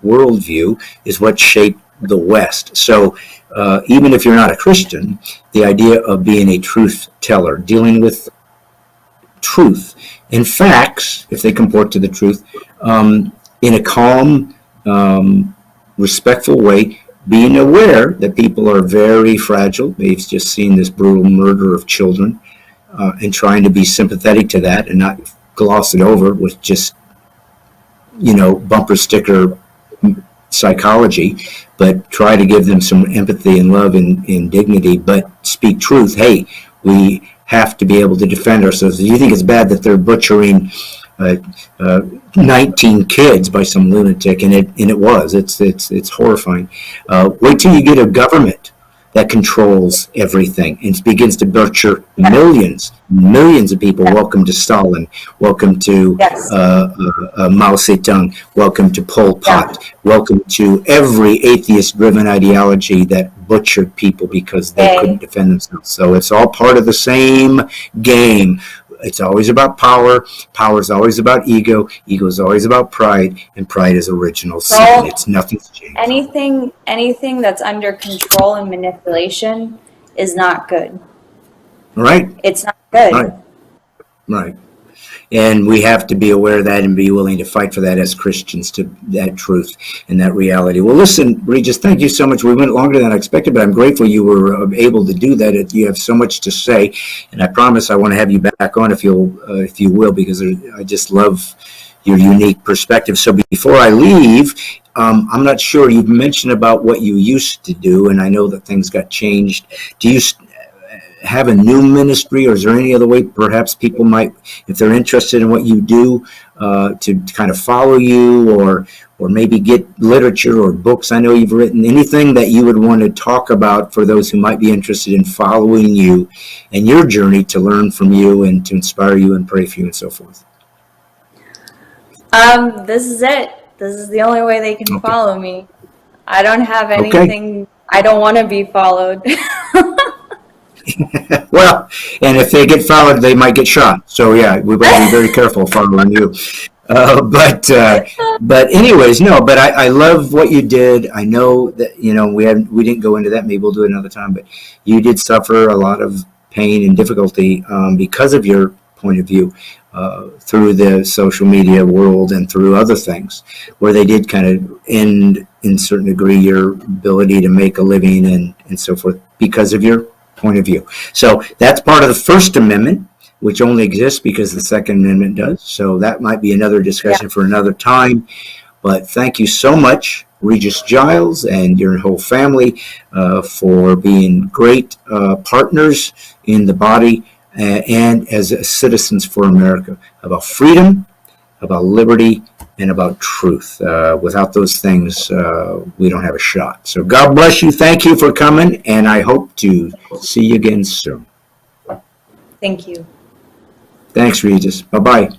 worldview is what shaped the West. So even if you're not a Christian, the idea of being a truth teller, dealing with truth and facts, if they comport to the truth, in a calm, respectful way, being aware that people are very fragile. They've just seen this brutal murder of children, and trying to be sympathetic to that and not gloss it over with just, bumper sticker psychology, but try to give them some empathy and love and dignity, but speak truth. Hey, we have to be able to defend ourselves. If you think it's bad that they're butchering 19 kids by some lunatic, and it was. It's horrifying. Wait till you get a government that controls everything and begins to butcher millions of people. Welcome to Stalin. Welcome to Mao Zedong. Welcome to Pol Pot. Welcome to every atheist-driven ideology that butchered people because they couldn't defend themselves. So it's all part of the same game. It's always about power. Power is always about ego. Ego is always about pride, and pride is original sin. It's nothing's changed. Anything that's under control and manipulation is not good. Right. It's not good. Right. And we have to be aware of that and be willing to fight for that as Christians, to that truth and that reality. Well, listen, Regis, thank you so much. We went longer than I expected, but I'm grateful you were able to do that. You have so much to say, and I promise I want to have you back on if you will, because I just love your unique perspective. So before I leave, I'm not sure, you've mentioned about what you used to do, and I know that things got changed. Do you have a new ministry, or is there any other way perhaps people might, if they're interested in what you do, to kind of follow you, or maybe get literature or books I know you've written, anything that you would want to talk about for those who might be interested in following you and your journey, to learn from you and to inspire you and pray for you and so forth? This is it. This is the only way they can follow me. I don't have anything. I don't want to be followed. Well, and if they get followed, they might get shot. So yeah, we better be very careful following you. But anyways, no. But I love what you did. I know that we didn't go into that. Maybe we'll do it another time. But you did suffer a lot of pain and difficulty because of your point of view through the social media world and through other things, where they did kind of end, in a certain degree, your ability to make a living and so forth because of your point of view. So that's part of the First Amendment, which only exists because the Second Amendment does. So that might be another discussion for another time. But thank you so much, Regis Giles and your whole family, for being great partners in the body and as citizens for America, about freedom, about liberty, and about truth. Without those things, we don't have a shot. So God bless you. Thank you for coming, and I hope to see you again soon. Thank you. Thanks, Regis. Bye-bye.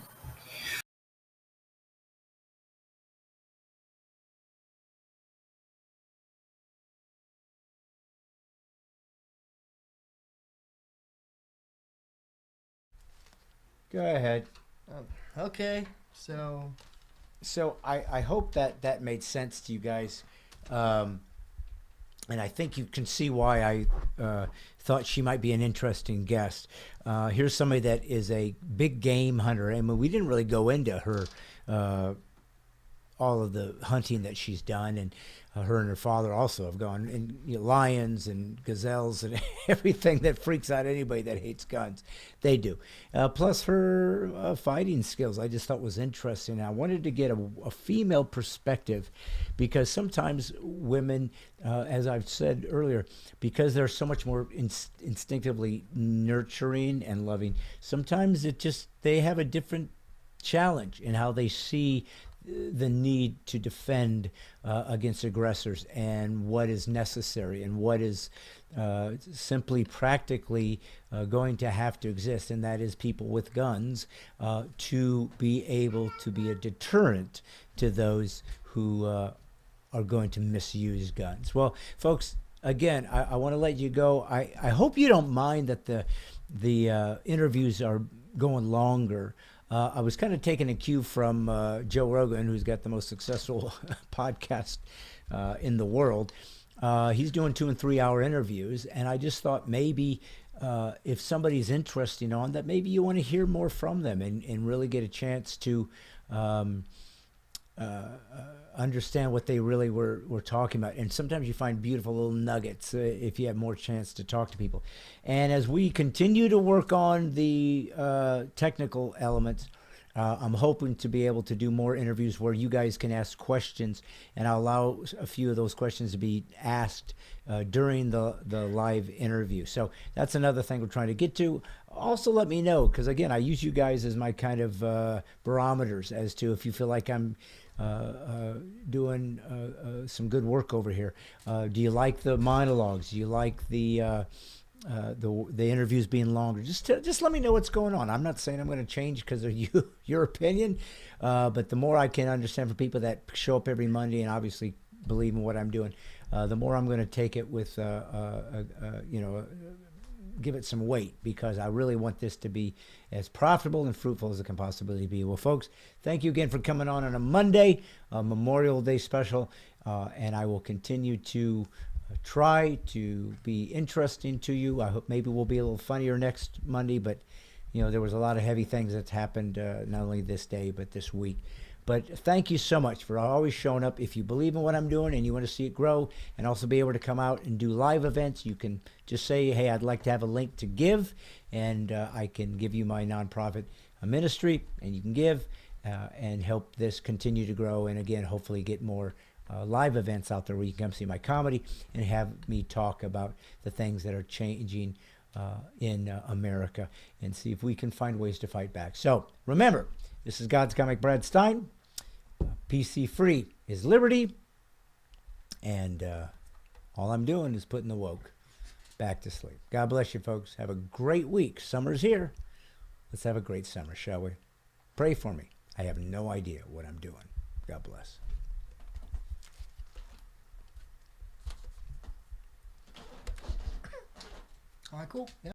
Go ahead. Okay, so I hope that made sense to you guys. And I think you can see why I thought she might be an interesting guest. Here's somebody that is a big game hunter. I mean, we didn't really go into her, all of the hunting that she's done. And her and her father also have gone, and lions and gazelles and everything that freaks out anybody that hates guns, they do. Plus her fighting skills, I just thought was interesting. I wanted to get a female perspective, because sometimes women, as I've said earlier, because they're so much more instinctively nurturing and loving, sometimes they have a different challenge in how they see the need to defend against aggressors, and what is necessary, and what is simply practically going to have to exist, and that is people with guns to be able to be a deterrent to those who are going to misuse guns. Well, folks, again, I want to let you go. I hope you don't mind that the interviews are going longer. I was kind of taking a cue from Joe Rogan, who's got the most successful podcast in the world. He's doing 2 and 3 hour interviews, and I just thought maybe if somebody's interesting on that, maybe you want to hear more from them and really get a chance to understand what they really were talking about. And sometimes you find beautiful little nuggets if you have more chance to talk to people. And as we continue to work on the technical elements, I'm hoping to be able to do more interviews where you guys can ask questions, and I'll allow a few of those questions to be asked during the live interview. So that's another thing we're trying to get to. Also, let me know, because again, I use you guys as my kind of barometers as to if you feel like I'm doing some good work over here. Do you like the monologues? Do you like the interviews being longer? Just let me know what's going on. I'm not saying I'm going to change because of your opinion, but the more I can understand from people that show up every Monday and obviously believe in what I'm doing, the more I'm going to take it with give it some weight, because I really want this to be as profitable and fruitful as it can possibly be. Well, folks, thank you again for coming on a Monday, Memorial Day special, and I will continue to try to be interesting to you. I hope maybe we'll be a little funnier next Monday, but there was a lot of heavy things that's happened not only this day but this week. But thank you so much for always showing up. If you believe in what I'm doing and you want to see it grow and also be able to come out and do live events, you can just say, hey, I'd like to have a link to give, and I can give you my nonprofit ministry, and you can give and help this continue to grow, and again, hopefully get more live events out there where you can come see my comedy and have me talk about the things that are changing in America, and see if we can find ways to fight back. So remember, this is God's Comic Brad Stine. PC free is liberty. And all I'm doing is putting the woke back to sleep. God bless you, folks. Have a great week. Summer's here. Let's have a great summer, shall we? Pray for me. I have no idea what I'm doing. God bless. All right, cool. Yeah.